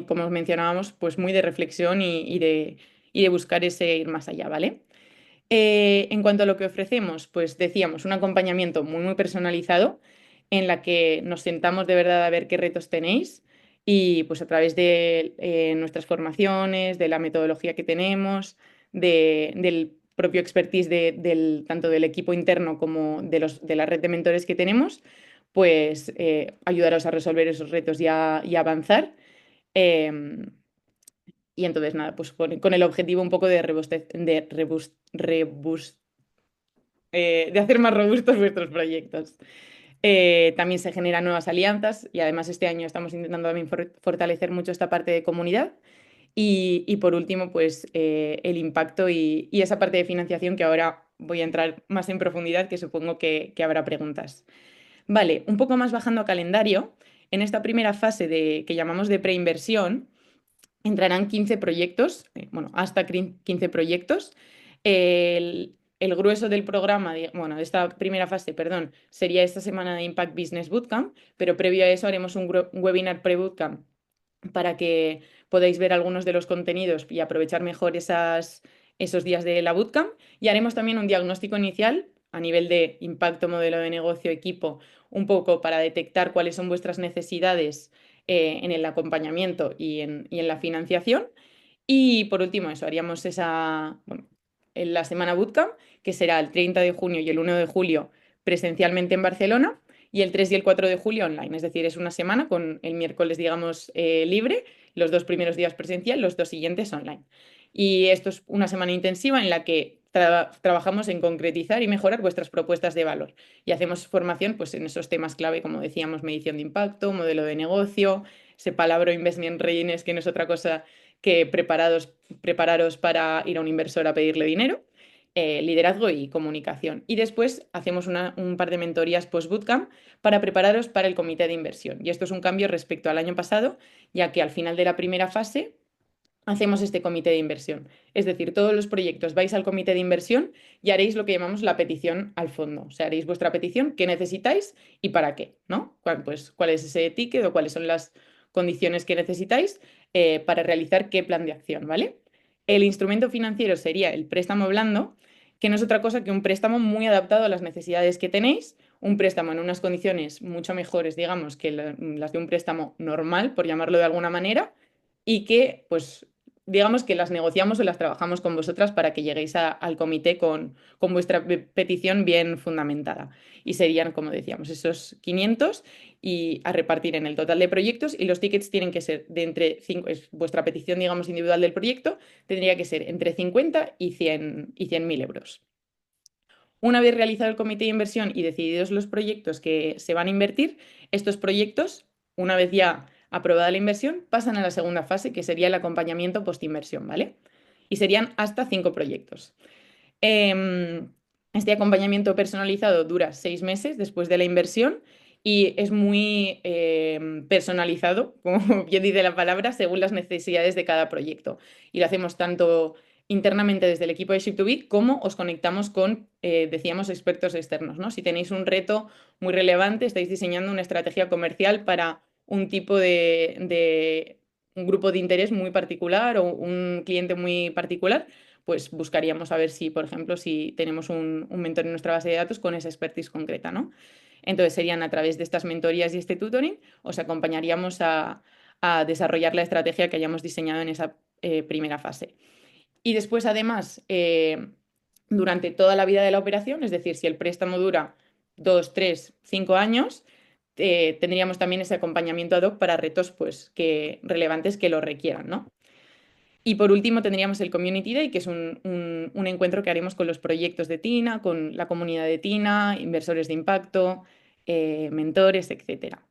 S1: como os mencionábamos, pues muy de reflexión y de buscar ese ir más allá, ¿vale? En cuanto a lo que ofrecemos, pues decíamos, un acompañamiento muy, muy personalizado en la que nos sentamos de verdad a ver qué retos tenéis y pues a través de nuestras formaciones, de la metodología que tenemos, del propio expertise tanto del equipo interno como de la red de mentores que tenemos, pues ayudaros a resolver esos retos y a avanzar. Em, y entonces, nada, pues con el objetivo un poco de hacer más robustos vuestros proyectos. También se generan nuevas alianzas y además este año estamos intentando también fortalecer mucho esta parte de comunidad. Y por último, pues el impacto y esa parte de financiación que ahora voy a entrar más en profundidad, que supongo que habrá preguntas. Vale, un poco más bajando a calendario, en esta primera fase que llamamos de preinversión, entrarán 15 proyectos, bueno, hasta 15 proyectos. El grueso del programa, bueno, de esta primera fase, perdón, sería esta semana de Impact Business Bootcamp, pero previo a eso haremos un webinar pre-bootcamp para que podáis ver algunos de los contenidos y aprovechar mejor esos días de la bootcamp. Y haremos también un diagnóstico inicial a nivel de impacto, modelo de negocio, equipo, un poco para detectar cuáles son vuestras necesidades en el acompañamiento y en la financiación. Y por último, eso, haríamos bueno, en la semana bootcamp, que será el 30 de junio y el 1 de julio presencialmente en Barcelona, y el 3 y el 4 de julio online. Es decir, es una semana con el miércoles, digamos, libre, los 2 primeros días presencial, los 2 siguientes online. Y esto es una semana intensiva en la que trabajamos en concretizar y mejorar vuestras propuestas de valor. Y hacemos formación pues, en esos temas clave, como decíamos, medición de impacto, modelo de negocio, ese palabra investment readiness, que no es otra cosa que prepararos para ir a un inversor a pedirle dinero, liderazgo y comunicación. Y después hacemos un par de mentorías post-bootcamp para prepararos para el comité de inversión. Y esto es un cambio respecto al año pasado, ya que al final de la primera fase hacemos este comité de inversión. Es decir, todos los proyectos vais al comité de inversión y haréis lo que llamamos la petición al fondo. O sea, haréis vuestra petición, qué necesitáis y para qué, ¿no? ¿Cuál es ese ticket o cuáles son las condiciones que necesitáis para realizar qué plan de acción, ¿vale? El instrumento financiero sería el préstamo blando, que no es otra cosa que un préstamo muy adaptado a las necesidades que tenéis, un préstamo en unas condiciones mucho mejores, digamos, que las de un préstamo normal, por llamarlo de alguna manera, y que, pues, digamos que las negociamos o las trabajamos con vosotras para que lleguéis al comité con vuestra petición bien fundamentada. Y serían, como decíamos, esos 500 y a repartir en el total de proyectos y los tickets tienen que ser de entre 5, es vuestra petición, digamos, individual del proyecto, tendría que ser entre 50 y 100.000 euros. Una vez realizado el comité de inversión y decididos los proyectos que se van a invertir, estos proyectos, una vez ya aprobada la inversión, pasan a la segunda fase, que sería el acompañamiento post-inversión, ¿vale? Y serían hasta 5 proyectos. Este acompañamiento personalizado dura 6 meses después de la inversión y es muy personalizado, como bien dice la palabra, según las necesidades de cada proyecto. Y lo hacemos tanto internamente desde el equipo de Ship2B como os conectamos con, decíamos, expertos externos, ¿no? Si tenéis un reto muy relevante, estáis diseñando una estrategia comercial para un tipo de un grupo de interés muy particular o un cliente muy particular, pues buscaríamos a ver si, por ejemplo, si tenemos un mentor en nuestra base de datos con esa expertise concreta, ¿no? Entonces serían a través de estas mentorías y este tutoring, os acompañaríamos a desarrollar la estrategia que hayamos diseñado en esa primera fase. Y después, además, durante toda la vida de la operación, es decir, si el préstamo dura 2, 3, 5 años, tendríamos también ese acompañamiento ad hoc para retos pues, relevantes que lo requieran, ¿no? Y por último tendríamos el Community Day, que es un encuentro que haremos con los proyectos de TINA, con la comunidad de TINA, inversores de impacto, mentores, etcétera.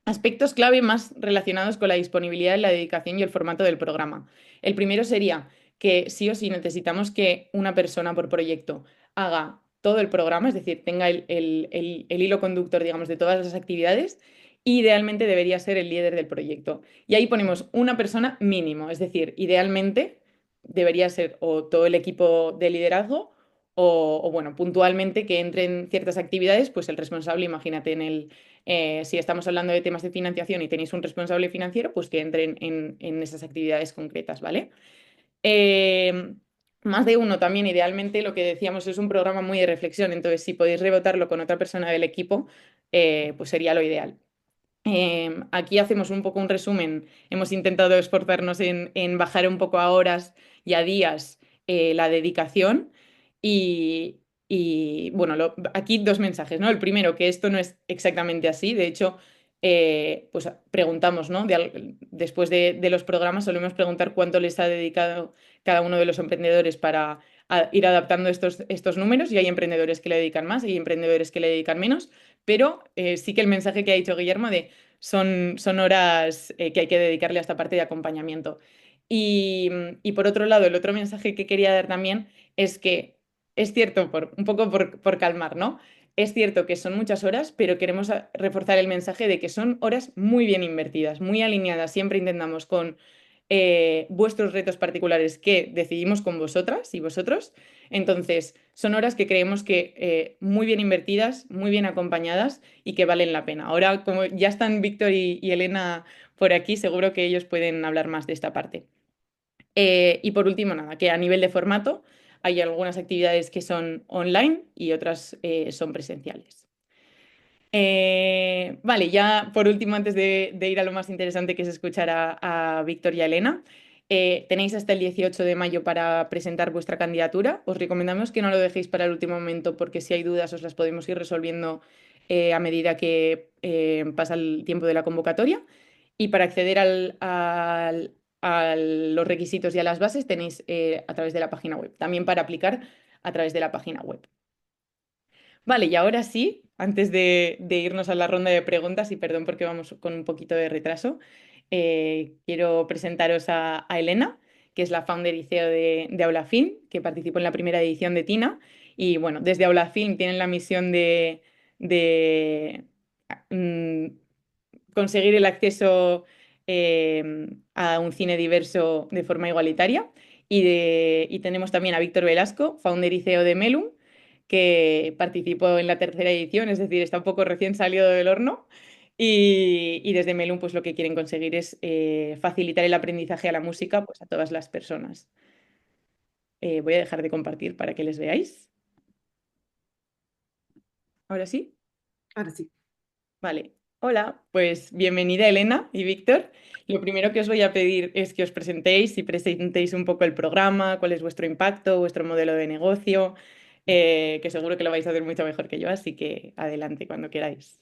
S1: Aspectos clave más relacionados con la disponibilidad, la dedicación y el formato del programa. El primero sería que sí o sí necesitamos que una persona por proyecto haga todo el programa, es decir, tenga el hilo conductor, digamos, de todas las actividades. Idealmente debería ser el líder del proyecto. Y ahí ponemos una persona mínimo, es decir, idealmente debería ser o todo el equipo de liderazgo o bueno, puntualmente que entren ciertas actividades, pues el responsable, imagínate si estamos hablando de temas de financiación y tenéis un responsable financiero, pues que entren en esas actividades concretas, ¿vale? Eh, Más de uno también, idealmente, lo que decíamos es un programa muy de reflexión, entonces si podéis rebotarlo con otra persona del equipo, pues sería lo ideal. Aquí hacemos un poco un resumen. Hemos intentado esforzarnos en bajar un poco a horas y a días la dedicación. Y, bueno, aquí 2 mensajes, ¿no? El primero, que esto no es exactamente así. De hecho, pues preguntamos, ¿no? Después de los programas solemos preguntar cuánto les ha dedicado cada uno de los emprendedores para ir adaptando estos números. Y hay emprendedores que le dedican más y hay emprendedores que le dedican menos. Pero sí que el mensaje que ha dicho Guillermo de son horas que hay que dedicarle a esta parte de acompañamiento. Y por otro lado, el otro mensaje que quería dar también es que es cierto, un poco por calmar, ¿no? Es cierto que son muchas horas, pero queremos reforzar el mensaje de que son horas muy bien invertidas, muy alineadas. Siempre intentamos con vuestros retos particulares que decidimos con vosotras y vosotros. Entonces, son horas que creemos que muy bien invertidas, muy bien acompañadas y que valen la pena. Ahora, como ya están Víctor y Elena por aquí, seguro que ellos pueden hablar más de esta parte. Y por último, nada, que a nivel de formato hay algunas actividades que son online y otras son presenciales. Vale, ya por último, antes de ir a lo más interesante que es escuchar a Víctor y a Elena, tenéis hasta el 18 de mayo para presentar vuestra candidatura. Os recomendamos que no lo dejéis para el último momento porque si hay dudas os las podemos ir resolviendo a medida que pasa el tiempo de la convocatoria. Y para acceder a los requisitos y a las bases tenéis a través de la página web. También para aplicar a través de la página web. Vale, y ahora sí, antes de irnos a la ronda de preguntas, y perdón porque vamos con un poquito de retraso, quiero presentaros a Elena, que es la founder y CEO de Aula Film, que participó en la primera edición de TINA. Y bueno, desde Aula Film tienen la misión de, mm, conseguir el acceso a un cine diverso de forma igualitaria. Y tenemos también a Víctor Velasco, founder y CEO de Melum, que participó en la tercera edición, es decir, está un poco recién salido del horno. Y desde Melum, pues lo que quieren conseguir es facilitar el aprendizaje a la música, pues, a todas las personas. Voy a dejar de compartir para que les veáis. Ahora sí.
S4: Ahora sí.
S1: Vale. Hola, pues bienvenida Elena y Víctor. Lo primero que os voy a pedir es que os presentéis y presentéis un poco el programa, cuál es vuestro impacto, vuestro modelo de negocio, que seguro que lo vais a hacer mucho mejor que yo, así que adelante cuando queráis.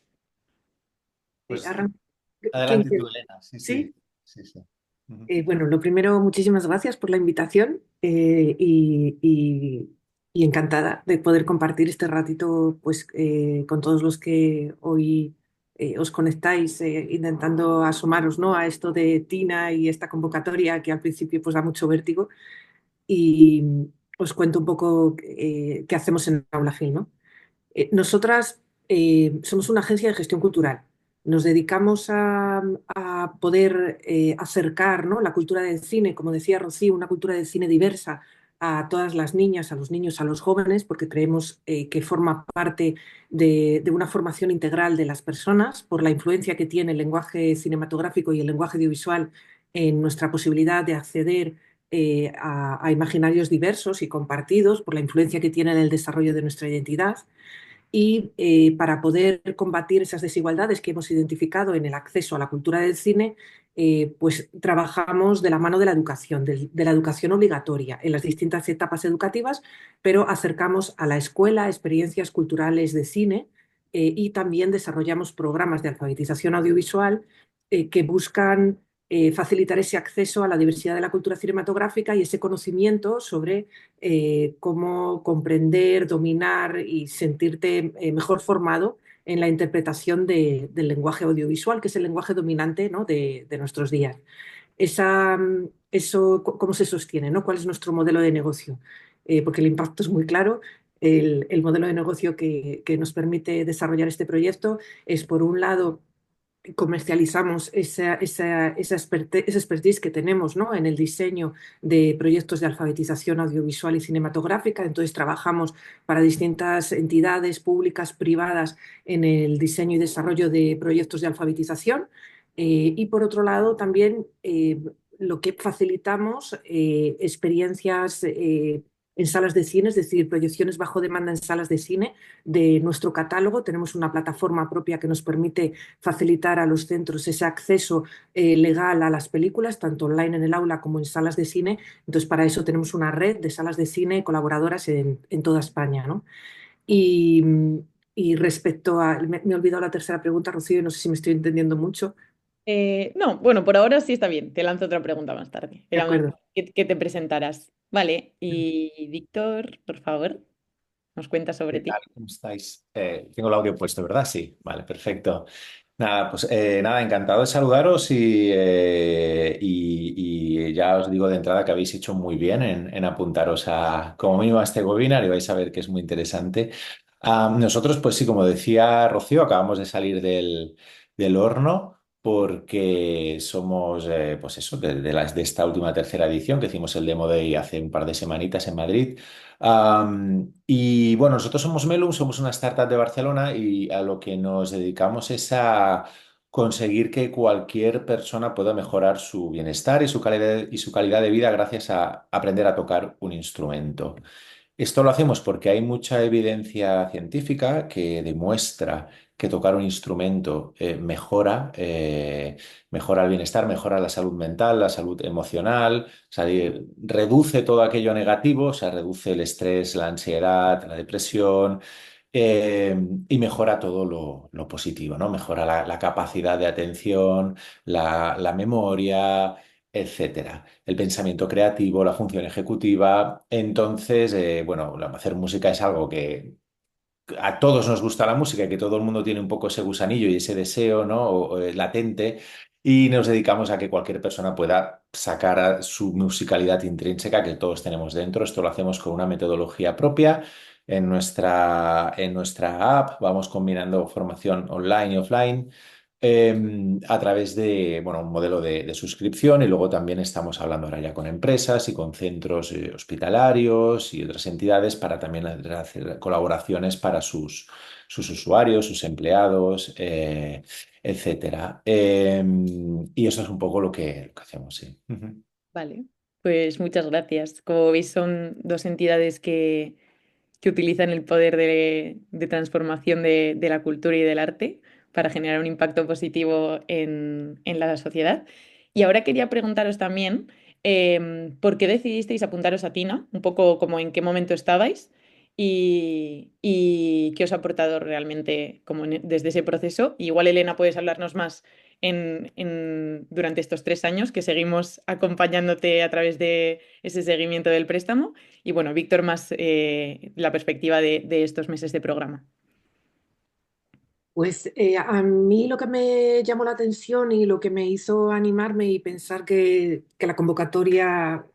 S5: Pues
S4: Arran- ¿Quién
S5: adelante
S4: quiere?
S5: tú, Elena. Sí,
S4: ¿Sí?
S5: sí, sí, sí. Ujú.
S4: Bueno, lo primero, muchísimas gracias por la invitación y encantada de poder compartir este ratito pues, con todos los que hoy os conectáis intentando asomaros, ¿no?, a esto de Tina y esta convocatoria que al principio pues, da mucho vértigo. Y os cuento un poco qué hacemos en Aula Film, ¿no? Nosotras somos una agencia de gestión cultural. Nos dedicamos a poder acercar, ¿no?, la cultura del cine, como decía Rocío, una cultura del cine diversa a todas las niñas, a los niños, a los jóvenes, porque creemos que forma parte de una formación integral de las personas por la influencia que tiene el lenguaje cinematográfico y el lenguaje audiovisual en nuestra posibilidad de acceder a imaginarios diversos y compartidos, por la influencia que tiene en el desarrollo de nuestra identidad. Y para poder combatir esas desigualdades que hemos identificado en el acceso a la cultura del cine, pues trabajamos de la mano de la educación, de la educación obligatoria en las distintas etapas educativas, pero acercamos a la escuela experiencias culturales de cine y también desarrollamos programas de alfabetización audiovisual que buscan facilitar ese acceso a la diversidad de la cultura cinematográfica y ese conocimiento sobre cómo comprender, dominar y sentirte mejor formado en la interpretación del lenguaje audiovisual, que es el lenguaje dominante, ¿no?, de nuestros días. Eso, ¿cómo se sostiene, ¿no? ¿Cuál es nuestro modelo de negocio? Porque el impacto es muy claro. El modelo de negocio que nos permite desarrollar este proyecto es, por un lado, comercializamos esa expertise que tenemos, ¿no?, en el diseño de proyectos de alfabetización audiovisual y cinematográfica. Entonces trabajamos para distintas entidades públicas, privadas, en el diseño y desarrollo de proyectos de alfabetización. Y por otro lado también lo que facilitamos experiencias en salas de cine, es decir, proyecciones bajo demanda en salas de cine de nuestro catálogo. Tenemos una plataforma propia que nos permite facilitar a los centros ese acceso legal a las películas, tanto online en el aula como en salas de cine. Entonces, para eso tenemos una red de salas de cine colaboradoras en toda España, ¿no? Y, y respecto a... Me he olvidado la tercera pregunta, Rocío, y no sé si me estoy entendiendo mucho.
S1: No, bueno, por ahora sí está bien. Te lanzo otra pregunta más tarde.
S4: De
S1: Era más
S4: acuerdo.
S1: que te presentaras. Vale, y Víctor, por favor, nos cuentas
S5: ¿Qué
S1: sobre ti.
S5: tal? ¿Cómo estáis? Tengo el audio puesto, ¿verdad? Sí, vale, perfecto. Nada, pues nada, encantado de saludaros y ya os digo de entrada que habéis hecho muy bien en apuntaros a, como mínimo a este webinar y vais a ver que es muy interesante. Nosotros, pues sí, como decía Rocío, acabamos de salir del horno porque somos, pues eso, de esta última tercera edición que hicimos el Demo Day hace un par de semanitas en Madrid. Y bueno, nosotros somos Melum, somos una startup de Barcelona y a lo que nos dedicamos es a conseguir que cualquier persona pueda mejorar su bienestar y su calidad de vida gracias a aprender a tocar un instrumento. Esto lo hacemos porque hay mucha evidencia científica que demuestra que tocar un instrumento mejora el bienestar, mejora la salud mental, la salud emocional, o sea, reduce todo aquello negativo, o sea, reduce el estrés, la ansiedad, la depresión, eh, y mejora todo lo positivo, ¿no? Mejora la capacidad de atención, la memoria, etcétera. El pensamiento creativo, la función ejecutiva. Entonces, bueno, hacer música es algo que a todos nos gusta la música, que todo el mundo tiene un poco ese gusanillo y ese deseo, ¿no? Latente, y nos dedicamos a que cualquier persona pueda sacar su musicalidad intrínseca que todos tenemos dentro. Esto lo hacemos con una metodología propia. En nuestra app vamos combinando formación online y offline a través de, bueno, un modelo de suscripción, y luego también estamos hablando ahora ya con empresas y con centros hospitalarios y otras entidades para también hacer colaboraciones para sus usuarios, sus empleados, etcétera. Y eso es un poco lo que hacemos, sí. Ujú.
S1: Vale, pues muchas gracias. Como veis, son dos entidades que utilizan el poder de transformación de la cultura y del arte para generar un impacto positivo en la sociedad. Y ahora quería preguntaros también, ¿por qué decidisteis apuntaros a Tina? Un poco como en qué momento estabais y qué os ha aportado realmente como desde ese proceso. Igual, Elena, puedes hablarnos más durante estos 3 años que seguimos acompañándote a través de ese seguimiento del préstamo. Y bueno, Víctor, más la perspectiva de estos meses de programa.
S4: Pues a mí lo que me llamó la atención y lo que me hizo animarme y pensar que la convocatoria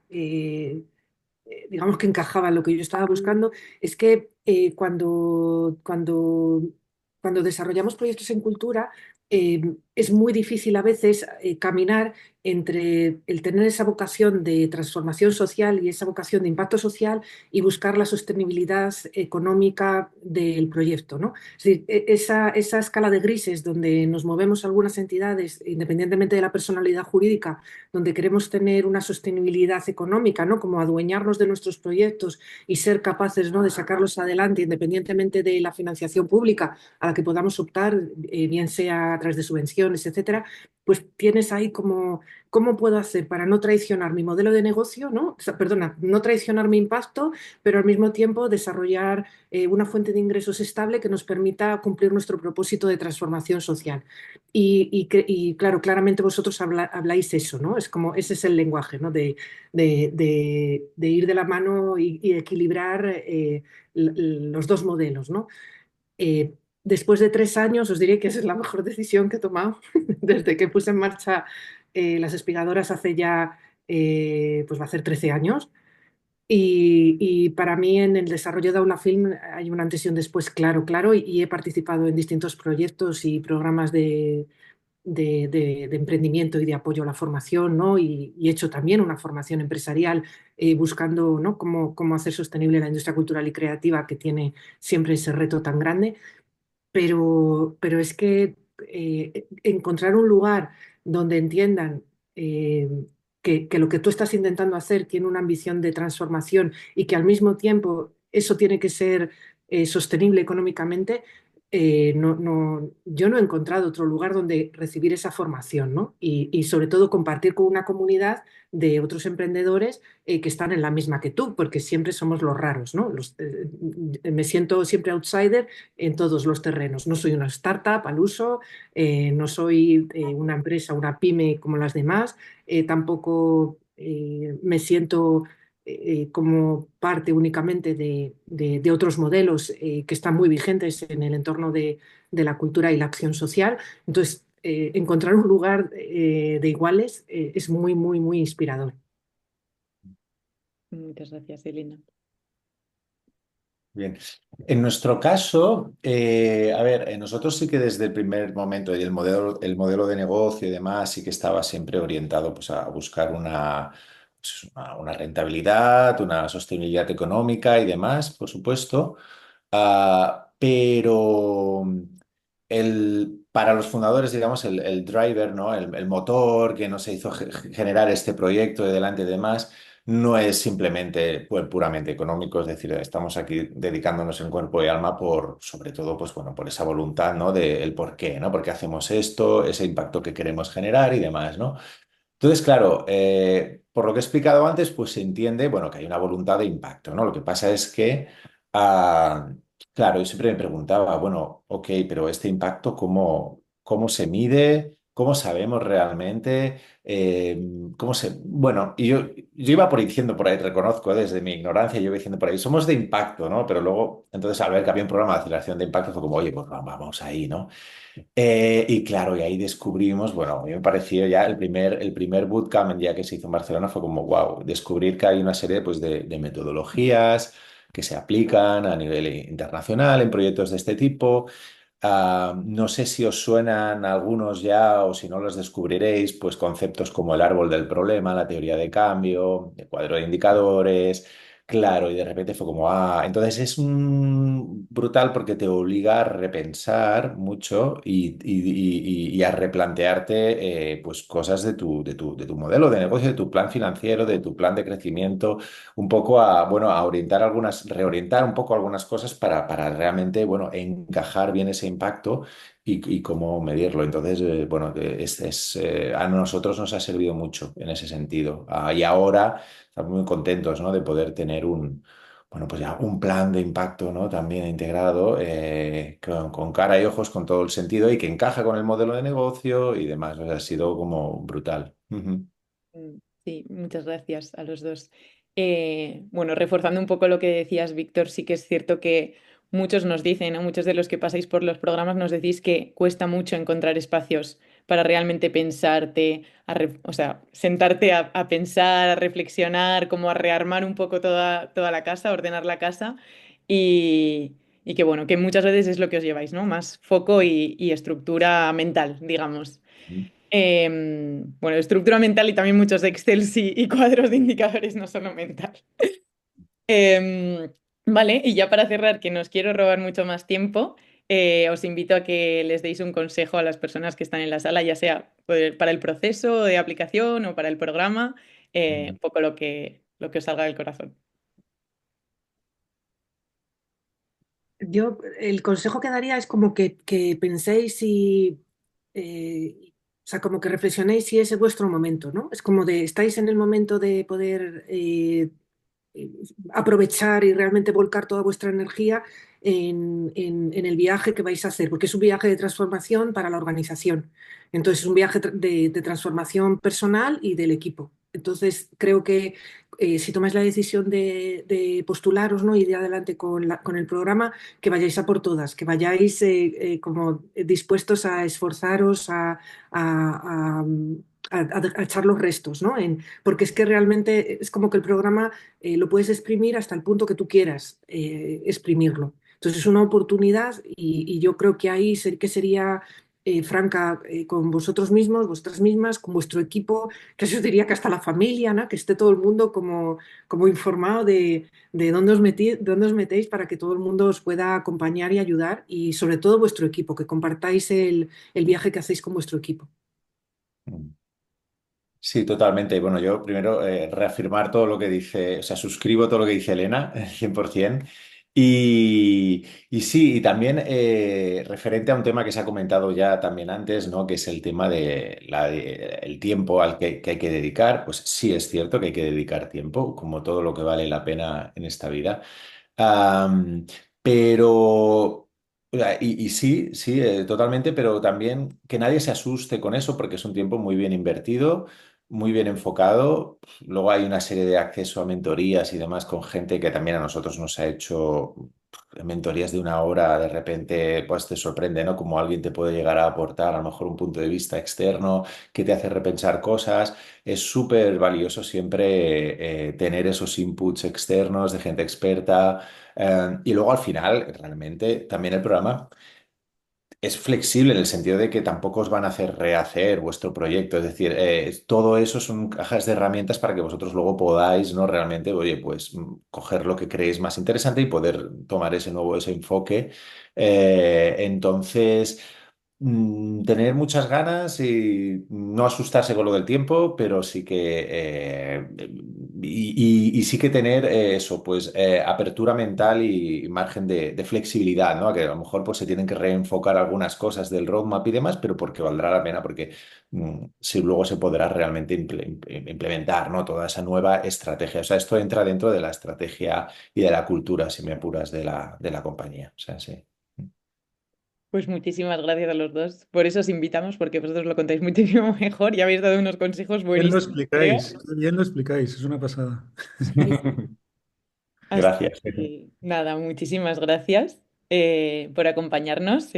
S4: digamos que encajaba en lo que yo estaba buscando, es que cuando desarrollamos proyectos en cultura, es muy difícil a veces caminar entre el tener esa vocación de transformación social y esa vocación de impacto social y buscar la sostenibilidad económica del proyecto, ¿no? Es decir, esa escala de grises donde nos movemos algunas entidades, independientemente de la personalidad jurídica, donde queremos tener una sostenibilidad económica, ¿no? Como adueñarnos de nuestros proyectos y ser capaces, ¿no? de sacarlos adelante independientemente de la financiación pública a la que podamos optar, bien sea a través de subvenciones, etcétera, pues tienes ahí como, ¿cómo puedo hacer para no traicionar mi modelo de negocio, ¿no? O sea, perdona, no traicionar mi impacto, pero al mismo tiempo desarrollar una fuente de ingresos estable que nos permita cumplir nuestro propósito de transformación social. Y claro, claramente vosotros habláis eso, ¿no? Es como, ese es el lenguaje, ¿no? De ir de la mano y equilibrar los dos modelos, ¿no? Después de 3 años os diré que esa es la mejor decisión que he tomado desde que puse en marcha las espigadoras hace ya, pues va a ser 13 años. Y para mí en el desarrollo de Aula Film hay un antes y un después claro, claro, y he participado en distintos proyectos y programas de emprendimiento y de apoyo a la formación, ¿no? Y he hecho también una formación empresarial buscando, ¿no? cómo hacer sostenible la industria cultural y creativa que tiene siempre ese reto tan grande. Pero es que encontrar un lugar donde entiendan eh, que lo que tú estás intentando hacer tiene una ambición de transformación y que al mismo tiempo eso tiene que ser sostenible económicamente, yo no he encontrado otro lugar donde recibir esa formación, ¿no? Y sobre todo compartir con una comunidad de otros emprendedores que están en la misma que tú, porque siempre somos los raros, ¿no? Me siento siempre outsider en todos los terrenos. No soy una startup al uso, no soy una empresa, una pyme como las demás, tampoco me siento como parte únicamente de otros modelos que están muy vigentes en el entorno de la cultura y la acción social. Entonces, encontrar un lugar de iguales es muy, muy, muy inspirador.
S1: Muchas gracias, Elena.
S5: Bien. En nuestro caso, a ver, nosotros sí que desde el primer momento y el modelo de negocio y demás sí que estaba siempre orientado pues, a buscar una rentabilidad, una sostenibilidad económica y demás, por supuesto. Pero para los fundadores, digamos, el driver, ¿no? El motor que nos hizo generar este proyecto de delante y demás, no es simplemente pues, puramente económico, es decir, estamos aquí dedicándonos en cuerpo y alma sobre todo, pues bueno, por esa voluntad, ¿no? Del por qué, ¿no? ¿Por qué hacemos esto? Ese impacto que queremos generar y demás, ¿no? Entonces, claro, por lo que he explicado antes, pues se entiende, bueno, que hay una voluntad de impacto, ¿no? Lo que pasa es que, ah, Claro, yo siempre me preguntaba, bueno, ok, pero este impacto, ¿cómo se mide? ¿Cómo sabemos realmente? ¿Cómo se...? Bueno, y yo iba por ahí diciendo por ahí, reconozco desde mi ignorancia, yo iba diciendo por ahí, somos de impacto, ¿no? Pero luego, entonces al ver que había un programa de aceleración de impacto, fue como, oye, pues vamos ahí, ¿no? Y claro, y ahí descubrimos, bueno, a mí me pareció ya el primer bootcamp ya que se hizo en Barcelona fue como, wow, descubrir que hay una serie pues, de metodologías que se aplican a nivel internacional en proyectos de este tipo. No sé si os suenan algunos ya o si no los descubriréis, pues conceptos como el árbol del problema, la teoría de cambio, el cuadro de indicadores. Claro, y de repente fue como, entonces es brutal porque te obliga a repensar mucho y a replantearte pues cosas de tu modelo de negocio, de tu plan financiero, de tu plan de crecimiento, un poco bueno, a reorientar un poco algunas cosas para realmente, bueno, encajar bien ese impacto y cómo medirlo. Entonces, bueno, a nosotros nos ha servido mucho en ese sentido. Y ahora estamos muy contentos, ¿no? De poder tener bueno, pues ya un plan de impacto, ¿no? También integrado, con cara y ojos, con todo el sentido y que encaja con el modelo de negocio y demás. O sea, ha sido como brutal. Ujú.
S1: Sí, muchas gracias a los dos. Bueno, reforzando un poco lo que decías, Víctor, sí que es cierto que muchos nos dicen, ¿no? Muchos de los que pasáis por los programas nos decís que cuesta mucho encontrar espacios para realmente pensarte, o sea, sentarte a pensar, a reflexionar, como a rearmar un poco toda la casa, ordenar la casa y que bueno, que muchas veces es lo que os lleváis, ¿no? Más foco y estructura mental, digamos. Bueno, estructura mental y también muchos Excel y cuadros de indicadores, no solo mental. Em, vale, y ya para cerrar, que no os quiero robar mucho más tiempo, os invito a que les deis un consejo a las personas que están en la sala, ya sea para el proceso de aplicación o para el programa, un poco lo que os salga del corazón.
S4: Yo el consejo que daría es como que penséis o sea, como que reflexionéis si ese es vuestro momento, ¿no? Es como de, estáis en el momento de poder eh, aprovechar y realmente volcar toda vuestra energía en el viaje que vais a hacer, porque es un viaje de transformación para la organización. Entonces, es un viaje de transformación personal y del equipo. Entonces, creo que si tomáis la decisión de postularos, ¿no? Y de adelante con el programa, que vayáis a por todas, que vayáis como dispuestos a esforzaros, a- a echar los restos, ¿no? Porque es que realmente es como que el programa lo puedes exprimir hasta el punto que tú quieras exprimirlo. Entonces es una oportunidad y yo creo que ahí que sería franca con vosotros mismos, vosotras mismas, con vuestro equipo, que yo diría que hasta la familia, ¿no? Que esté todo el mundo como informado de dónde os metéis para que todo el mundo os pueda acompañar y ayudar y sobre todo vuestro equipo, que compartáis el viaje que hacéis con vuestro equipo.
S5: Mm. Sí, totalmente. Bueno, yo primero reafirmar todo lo que dice, o sea, suscribo todo lo que dice Elena, 100%. Y sí, y también referente a un tema que se ha comentado ya también antes, ¿no? Que es el tema el tiempo al que hay que dedicar. Pues sí, es cierto que hay que dedicar tiempo, como todo lo que vale la pena en esta vida. Am, pero, y sí, sí, totalmente, pero también que nadie se asuste con eso porque es un tiempo muy bien invertido, muy bien enfocado. Luego hay una serie de acceso a mentorías y demás con gente que también a nosotros nos ha hecho mentorías de una hora, de repente, pues te sorprende, ¿no? Como alguien te puede llegar a aportar a lo mejor un punto de vista externo que te hace repensar cosas. Es súper valioso siempre tener esos inputs externos de gente experta. Y luego al final, realmente, también el programa es flexible en el sentido de que tampoco os van a hacer rehacer vuestro proyecto. Es decir, todo eso son cajas de herramientas para que vosotros luego podáis, ¿no? Realmente, oye, pues coger lo que creéis más interesante y poder tomar ese enfoque. Entonces, tener muchas ganas y no asustarse con lo del tiempo, pero sí que y sí que tener eso, pues apertura mental y margen de flexibilidad, ¿no? Que a lo mejor pues se tienen que reenfocar algunas cosas del roadmap y demás, pero porque valdrá la pena, porque si luego se podrá realmente implementar, ¿no? Toda esa nueva estrategia. O sea, esto entra dentro de la estrategia y de la cultura, si me apuras, de la compañía. O sea, sí.
S1: Pues muchísimas gracias a los dos. Por eso os invitamos, porque vosotros lo contáis muchísimo mejor y habéis dado unos consejos buenísimos, creo.
S3: Qué bien lo explicáis, es una pasada.
S1: Sí. Así
S5: Gracias.
S1: que nada, muchísimas gracias por acompañarnos.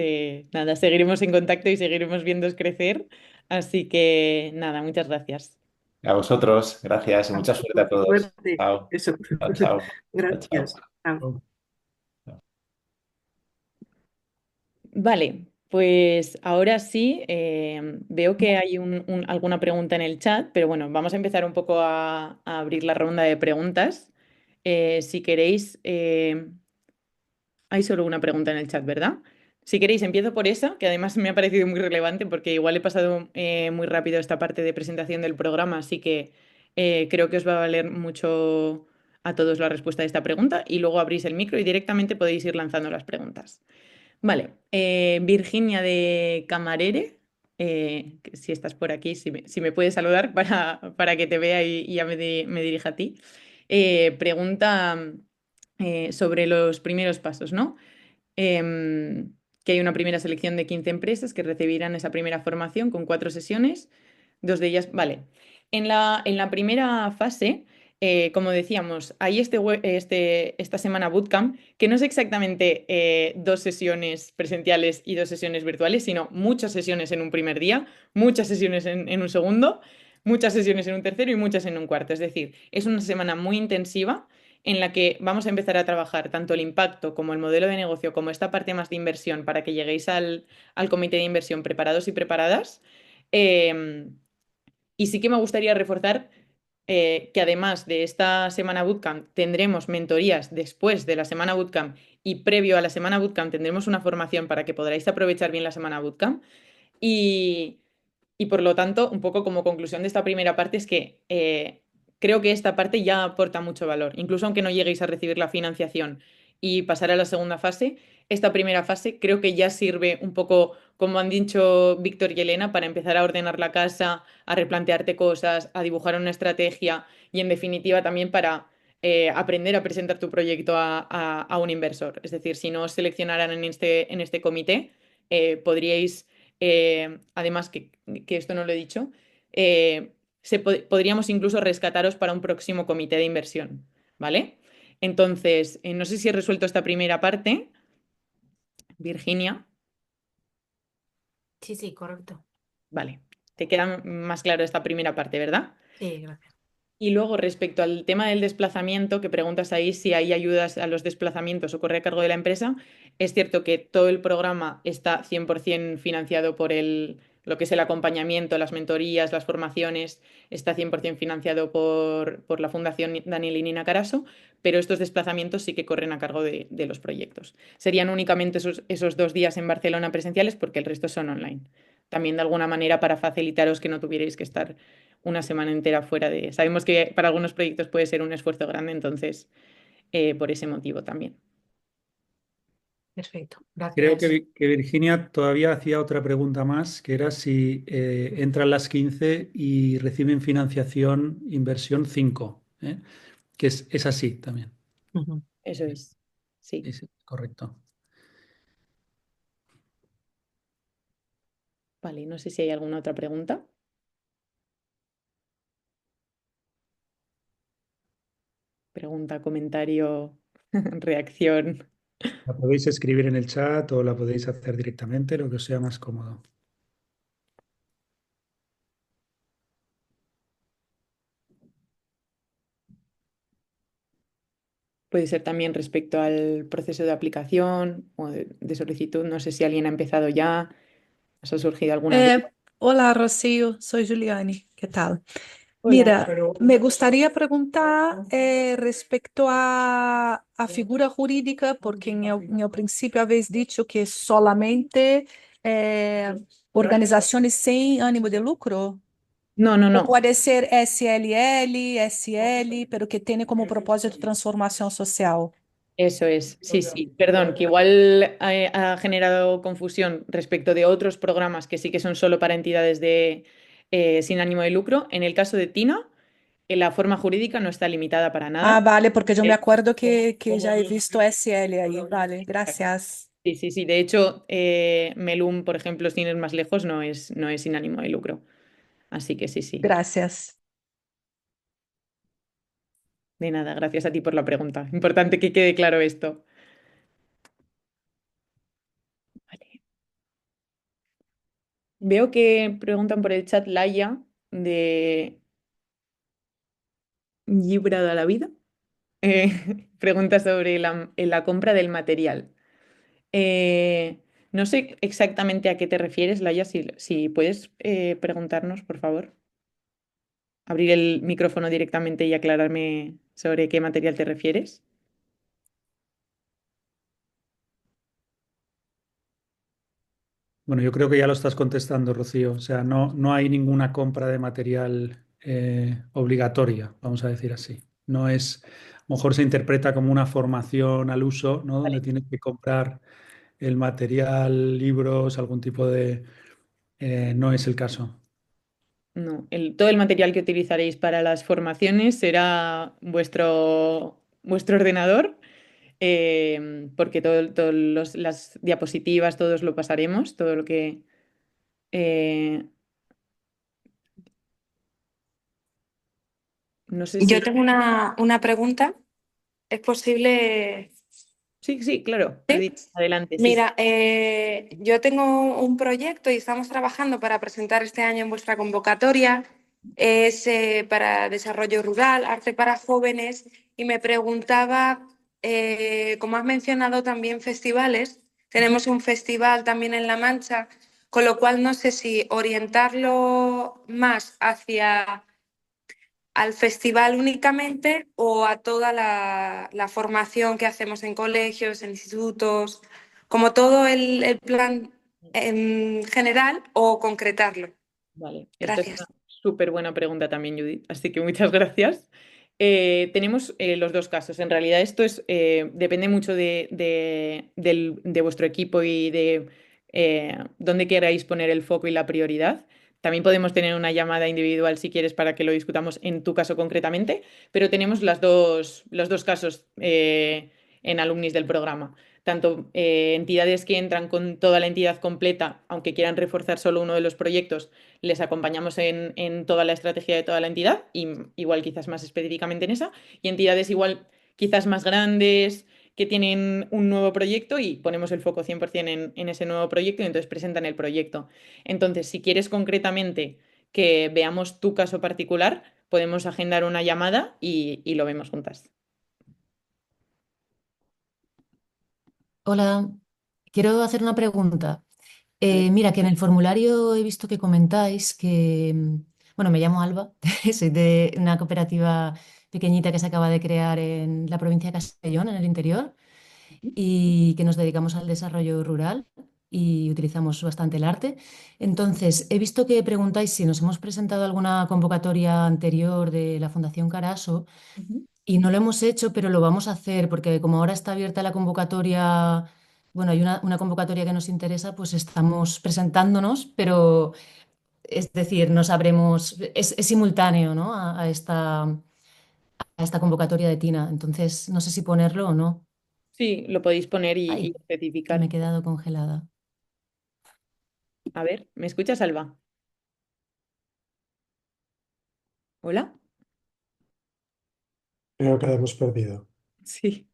S1: Nada, seguiremos en contacto y seguiremos viéndoos crecer. Así que nada, muchas gracias.
S5: A vosotros, gracias y mucha suerte a todos.
S4: Suerte.
S5: Chao,
S4: Eso.
S5: chao, chao. Chao, chao.
S4: Gracias. Chao.
S1: Vale, pues ahora sí, veo que hay alguna pregunta en el chat, pero bueno, vamos a empezar un poco a abrir la ronda de preguntas. Si queréis, hay solo una pregunta en el chat, ¿verdad? Si queréis, empiezo por esa, que además me ha parecido muy relevante porque igual he pasado muy rápido esta parte de presentación del programa, así que creo que os va a valer mucho a todos la respuesta de esta pregunta y luego abrís el micro y directamente podéis ir lanzando las preguntas. Vale, Virginia de Camarere, que si estás por aquí, si me puedes saludar para que te vea y ya me dirija a ti, pregunta sobre los primeros pasos, ¿no? Que hay una primera selección de 15 empresas que recibirán esa primera formación con 4 sesiones, dos de ellas, vale. En la primera fase, como decíamos, hay esta semana bootcamp, que no es exactamente 2 sesiones presenciales y 2 sesiones virtuales, sino muchas sesiones en un primer día, muchas sesiones en un segundo, muchas sesiones en un tercero y muchas en un cuarto. Es decir, es una semana muy intensiva en la que vamos a empezar a trabajar tanto el impacto como el modelo de negocio, como esta parte más de inversión, para que lleguéis al comité de inversión preparados y preparadas. Eh, y sí que me gustaría reforzar que además de esta semana bootcamp tendremos mentorías después de la semana bootcamp y previo a la semana bootcamp tendremos una formación para que podáis aprovechar bien la semana bootcamp. Y, y por lo tanto, un poco como conclusión de esta primera parte es que creo que esta parte ya aporta mucho valor. Incluso aunque no lleguéis a recibir la financiación y pasar a la segunda fase, esta primera fase creo que ya sirve un poco, como han dicho Víctor y Elena, para empezar a ordenar la casa, a replantearte cosas, a dibujar una estrategia y en definitiva también para aprender a presentar tu proyecto a un inversor. Es decir, si no os seleccionaran en este comité, podríais además que esto no lo he dicho, podríamos incluso rescataros para un próximo comité de inversión, ¿vale? Entonces, no sé si he resuelto esta primera parte, Virginia,
S6: Sí, sí, correcto.
S1: vale, te queda más claro esta primera parte, ¿verdad?
S6: Sí, gracias.
S1: Y luego, respecto al tema del desplazamiento, que preguntas ahí si hay ayudas a los desplazamientos o corre a cargo de la empresa, es cierto que todo el programa está 100% financiado por lo que es el acompañamiento, las mentorías, las formaciones, está 100% financiado por la Fundación Daniel y Nina Caraso, pero estos desplazamientos sí que corren a cargo de los proyectos. Serían únicamente esos 2 días en Barcelona presenciales porque el resto son online. También de alguna manera para facilitaros que no tuvierais que estar una semana entera fuera de... Sabemos que para algunos proyectos puede ser un esfuerzo grande, entonces por ese motivo también.
S6: Perfecto,
S3: Creo
S6: gracias.
S3: que Virginia todavía hacía otra pregunta más, que era si entran las 15 y reciben financiación inversión 5, ¿eh? Que es así también.
S6: Ujú.
S1: Eso es, sí.
S3: Es correcto.
S1: Vale, no sé si hay alguna otra pregunta. Pregunta, comentario, reacción.
S3: La podéis escribir en el chat o la podéis hacer directamente, lo que os sea más cómodo.
S1: Puede ser también respecto al proceso de aplicación o de solicitud. No sé si alguien ha empezado ya. ¿Os ha surgido alguna duda?
S7: Hola, Rocío, soy Juliani. ¿Qué tal?
S1: Hola.
S7: Mira, me gustaría preguntar respecto a figura jurídica, porque en el principio habéis dicho que solamente organizaciones sin ánimo de lucro.
S1: No, no,
S7: O
S1: no.
S7: puede ser SLL, SL, pero que tiene como propósito transformación social.
S1: Eso es, sí, sí. Perdón, que igual ha generado confusión respecto de otros programas que sí que son solo para entidades sin ánimo de lucro. En el caso de TINA, la forma jurídica no está limitada para
S7: Ah,
S1: nada.
S7: vale, porque yo me
S1: Eh,
S7: acuerdo que ya he visto SL ahí. Vale, gracias.
S1: Sí, sí, sí. De hecho, Melum, por ejemplo, sin ir más lejos, no es sin ánimo de lucro. Así que sí, sí.
S7: Gracias.
S1: De nada, gracias a ti por la pregunta. Importante que quede claro esto. Vale. Veo que preguntan por el chat Laia de Llibre de la Vida. Pregunta sobre la compra del material. No sé exactamente a qué te refieres, Laia, si puedes preguntarnos, por favor. Abrir el micrófono directamente y aclararme sobre qué material te refieres.
S3: Bueno, yo creo que ya lo estás contestando, Rocío. O sea, no hay ninguna compra de material obligatoria, vamos a decir así. No es, a lo mejor se interpreta como una formación al uso, ¿no? Donde
S1: Vale.
S3: tienes que comprar el material, libros, algún tipo de... no es el caso.
S1: No, todo el material que utilizaréis para las formaciones será vuestro ordenador, porque las diapositivas, todos lo pasaremos, todo lo que... eh, no sé
S6: Yo
S1: si...
S6: tengo una pregunta. ¿Es posible?
S1: Sí, sí, claro.
S6: Sí.
S1: Adelante, sí, sí.
S6: Mira, yo tengo un proyecto y estamos trabajando para presentar este año en vuestra convocatoria. Es para desarrollo rural, arte para jóvenes. Y me preguntaba, como has mencionado también festivales, tenemos un festival también en La Mancha, con lo cual no sé si orientarlo más hacia al festival únicamente o a toda la formación que hacemos en colegios, en institutos, como todo el plan en general o concretarlo.
S1: Vale, esta es una
S6: Gracias.
S1: súper buena pregunta también, Judith, así que muchas gracias. Tenemos los dos casos. En realidad esto depende mucho de vuestro equipo y de dónde queráis poner el foco y la prioridad. También podemos tener una llamada individual si quieres para que lo discutamos en tu caso concretamente, pero tenemos los dos casos en alumnis del programa tanto entidades que entran con toda la entidad completa, aunque quieran reforzar solo uno de los proyectos, les acompañamos en toda la estrategia de toda la entidad, y igual quizás más específicamente en esa, y entidades igual quizás más grandes que tienen un nuevo proyecto y ponemos el foco 100% en ese nuevo proyecto y entonces presentan el proyecto. Entonces, si quieres concretamente que veamos tu caso particular, podemos agendar una llamada y lo vemos juntas.
S8: Hola, quiero hacer una pregunta.
S1: Vale.
S8: Mira, que en el formulario he visto que comentáis que, bueno, me llamo Alba, soy de una cooperativa pequeñita que se acaba de crear en la provincia de Castellón, en el interior, y que nos dedicamos al desarrollo rural y utilizamos bastante el arte. Entonces, he visto que preguntáis si nos hemos presentado alguna convocatoria anterior de la Fundación Caraso.
S1: Ujú.
S8: Y no lo hemos hecho, pero lo vamos a hacer porque como ahora está abierta la convocatoria, bueno, hay una convocatoria que nos interesa, pues estamos presentándonos, pero es decir, no sabremos, es simultáneo, ¿no? A esta convocatoria de Tina. Entonces, no sé si ponerlo o no.
S1: Sí, lo podéis poner y
S8: Ay, que me
S1: especificar.
S8: he quedado congelada.
S1: A ver, ¿me escuchas, Alba? ¿Hola?
S9: Creo que la hemos perdido.
S1: Sí.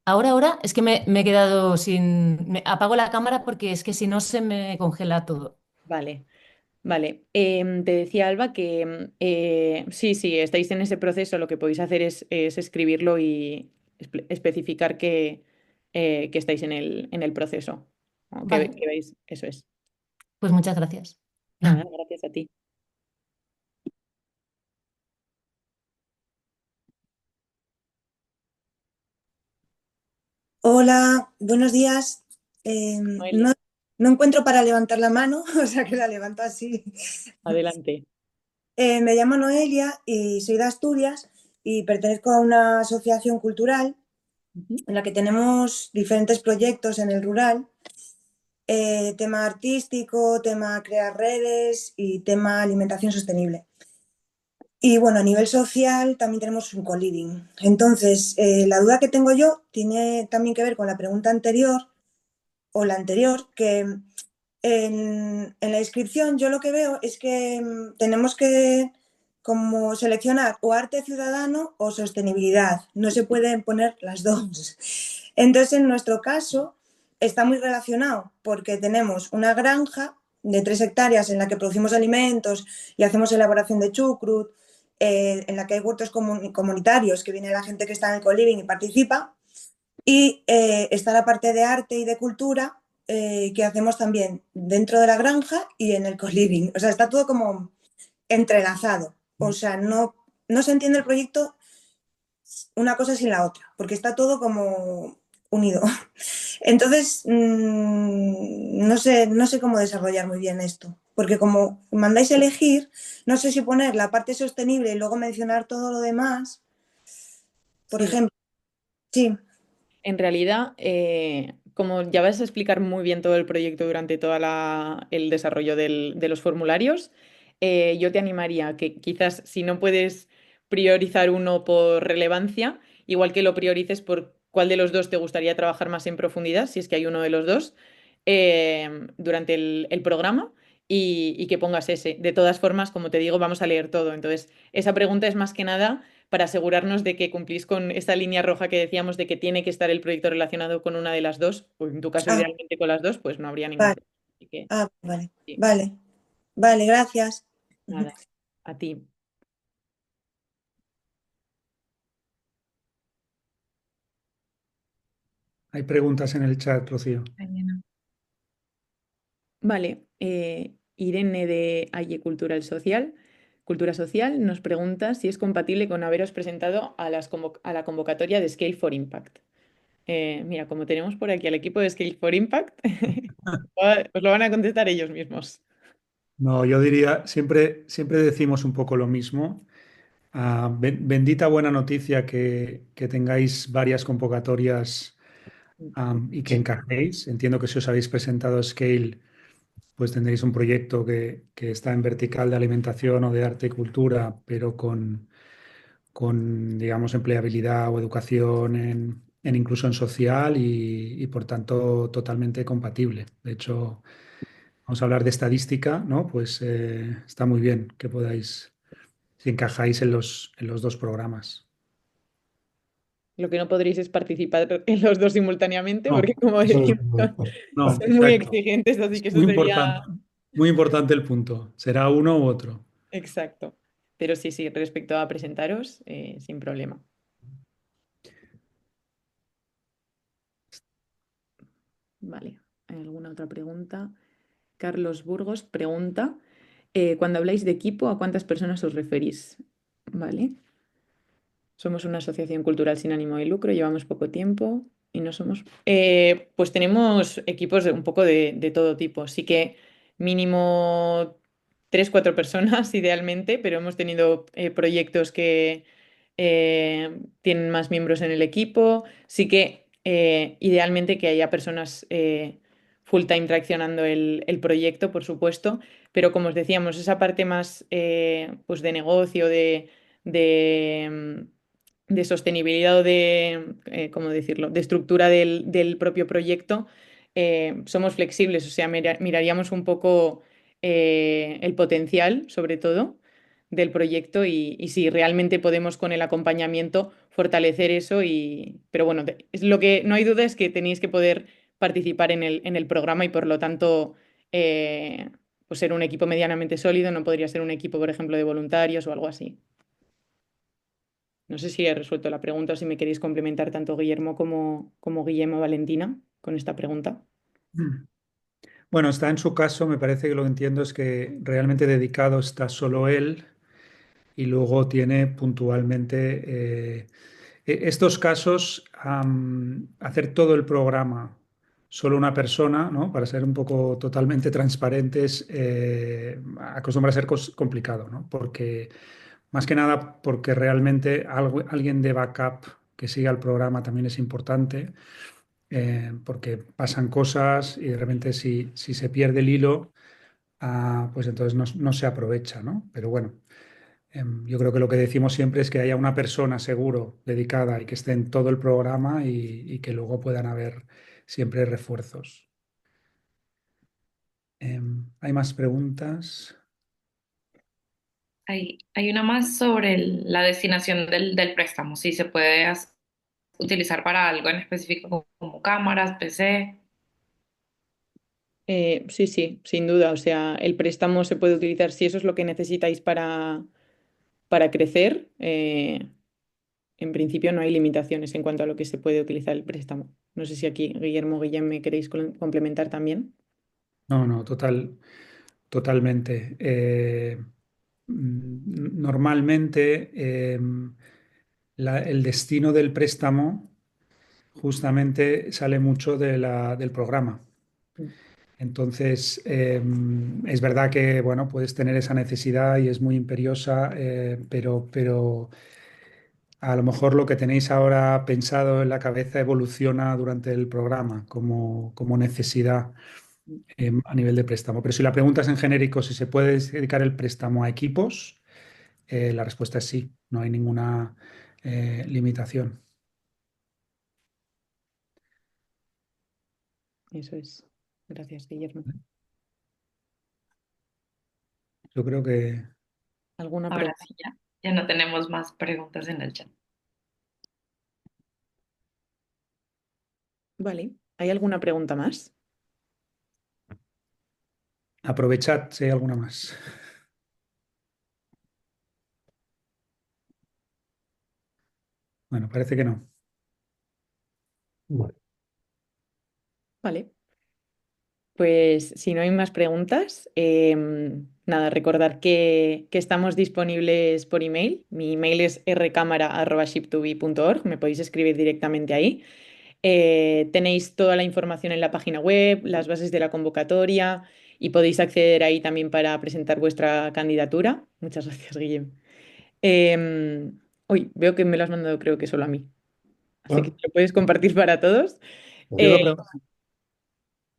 S8: Ahora, es que me he quedado sin... apago la cámara porque es que si no se me congela todo.
S1: Vale, vale. Te decía, Alba, que sí, sí, estáis en ese proceso, lo que podéis hacer es escribirlo y especificar que estáis en el proceso. ¿No?
S8: Vale,
S1: Que veis, eso es.
S8: pues muchas gracias.
S1: Nada, gracias a ti.
S10: Hola, buenos días.
S1: Noelia,
S10: No, no encuentro para levantar la mano, o sea que la levanto así.
S1: adelante.
S10: Me llamo Noelia y soy de Asturias y pertenezco a una asociación cultural
S1: Ujú.
S10: en la que tenemos diferentes proyectos en el rural, tema artístico, tema crear redes y tema alimentación sostenible. Y bueno, a nivel social también tenemos un co-living. Entonces, la duda que tengo yo tiene también que ver con la pregunta anterior o la anterior, que en la inscripción yo lo que veo es que tenemos que como seleccionar o arte ciudadano o sostenibilidad. No se pueden poner las dos. Entonces, en nuestro caso, está muy relacionado porque tenemos una granja de 3 hectáreas en la que producimos alimentos y hacemos elaboración de chucrut, en la que hay huertos comunitarios, que viene la gente que está en el co-living y participa. Y está la parte de arte y de cultura que hacemos también dentro de la granja y en el co-living. O sea, está todo como entrelazado. O sea, no se entiende el proyecto una cosa sin la otra, porque está todo como unido. Entonces, no sé cómo desarrollar muy bien esto, porque como mandáis a elegir, no sé si poner la parte sostenible y luego mencionar todo lo demás, por
S1: Sí.
S10: ejemplo. Sí.
S1: En realidad, como ya vas a explicar muy bien todo el proyecto durante todo el desarrollo de los formularios, yo te animaría a que quizás si no puedes priorizar uno por relevancia, igual que lo priorices por cuál de los dos te gustaría trabajar más en profundidad, si es que hay uno de los dos, durante el programa y que pongas ese. De todas formas, como te digo, vamos a leer todo. Entonces, esa pregunta es más que nada para asegurarnos de que cumplís con esta línea roja que decíamos de que tiene que estar el proyecto relacionado con una de las dos, o en tu caso
S10: Ah,
S1: idealmente con las dos, pues no habría ningún
S10: vale.
S1: problema. Así que
S10: Vale.
S1: sí,
S10: Vale. Vale, gracias.
S1: nada, a ti.
S3: Hay preguntas en el chat, Rocío.
S1: Vale, Irene de Aye Cultura Social nos pregunta si es compatible con haberos presentado a la convocatoria de Scale for Impact. Mira, como tenemos por aquí al equipo de Scale for Impact, os lo van a contestar ellos mismos.
S3: No, yo diría, siempre decimos un poco lo mismo. Bendita buena noticia que tengáis varias convocatorias y que encajéis. Entiendo que si os habéis presentado a Scale, pues tendréis un proyecto que está en vertical de alimentación o de arte y cultura, pero con, digamos, empleabilidad o educación en inclusión social y, por tanto totalmente compatible. De hecho, vamos a hablar de estadística, ¿no? Pues está muy bien que podáis, si encajáis en los dos programas.
S1: Lo que no podréis es participar en los dos simultáneamente, porque
S3: No,
S1: como
S3: eso
S1: decimos,
S3: desde luego. No,
S1: son muy
S3: exacto.
S1: exigentes, así
S3: Es
S1: que eso sería
S3: muy importante el punto. Será uno u otro.
S1: exacto. Pero sí, sí, respecto a presentaros, sin problema. Vale, ¿hay alguna otra pregunta? Carlos Burgos pregunta, cuando habláis de equipo, ¿a cuántas personas os referís? Vale. Somos una asociación cultural sin ánimo de lucro, llevamos poco tiempo y no somos... pues tenemos equipos de un poco de todo tipo. Sí que mínimo 3, 4 personas idealmente, pero hemos tenido proyectos que tienen más miembros en el equipo. Sí que idealmente que haya personas full time traccionando el proyecto, por supuesto, pero como os decíamos, esa parte más pues de negocio, de, de sostenibilidad o de, ¿cómo decirlo?, de estructura del propio proyecto, somos flexibles, o sea, miraríamos un poco el potencial, sobre todo, del proyecto y si realmente podemos con el acompañamiento fortalecer eso pero bueno, es lo que no hay duda es que tenéis que poder participar en el programa y por lo tanto pues ser un equipo medianamente sólido, no podría ser un equipo, por ejemplo, de voluntarios o algo así. No sé si he resuelto la pregunta o si me queréis complementar tanto Guillermo como Guillermo Valentina con esta pregunta.
S3: Bueno, está en su caso, me parece que lo que entiendo es que realmente dedicado está solo él y luego tiene puntualmente estos casos, hacer todo el programa solo una persona, ¿no? Para ser un poco totalmente transparentes, acostumbra a ser complicado, ¿no? Porque, más que nada, porque realmente alguien de backup que siga el programa también es importante, porque pasan cosas y de repente si se pierde el hilo, pues entonces no se aprovecha, ¿no? Pero bueno. Yo creo que lo que decimos siempre es que haya una persona seguro dedicada y que esté en todo el programa y que luego puedan haber siempre refuerzos. ¿Hay más preguntas?
S9: Hay una más sobre la destinación del préstamo, si se puede utilizar para algo en específico como cámaras, PC.
S1: Sí, sí, sin duda. O sea, el préstamo se puede utilizar si eso es lo que necesitáis para crecer. En principio no hay limitaciones en cuanto a lo que se puede utilizar el préstamo. No sé si aquí Guillermo o Guillem me queréis complementar también.
S3: No, no, totalmente. Normalmente el destino del préstamo justamente sale mucho del programa.
S1: Mm.
S3: Entonces, es verdad que, bueno, puedes tener esa necesidad y es muy imperiosa, pero a lo mejor lo que tenéis ahora pensado en la cabeza evoluciona durante el programa como necesidad a nivel de préstamo. Pero si la pregunta es en genérico, si se puede dedicar el préstamo a equipos, la respuesta es sí, no hay ninguna limitación.
S1: Eso es. Gracias, Guillermo.
S3: Yo creo que
S1: ¿Alguna
S9: Ahora
S1: pregunta?
S9: sí, ya no tenemos más preguntas en el chat.
S1: Vale. ¿Hay alguna pregunta más?
S3: aprovechad si hay alguna más. Bueno, parece que no.
S1: Vale. Pues si no hay más preguntas, nada, recordar que estamos disponibles por email. Mi email es rcamara@ship2be.org. Me podéis escribir directamente ahí. Tenéis toda la información en la página web, las bases de la convocatoria y podéis acceder ahí también para presentar vuestra candidatura. Muchas gracias, Guillem. Uy, veo que me lo has mandado creo que solo a mí. Así que lo puedes compartir para todos.
S3: Yo
S1: Eh,
S3: lo pregunto.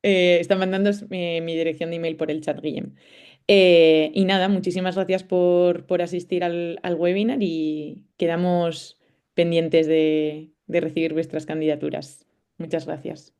S1: Está mandando mi dirección de email por el chat, Guillem. Y nada, muchísimas gracias por asistir al webinar y quedamos pendientes de recibir vuestras candidaturas. Muchas gracias.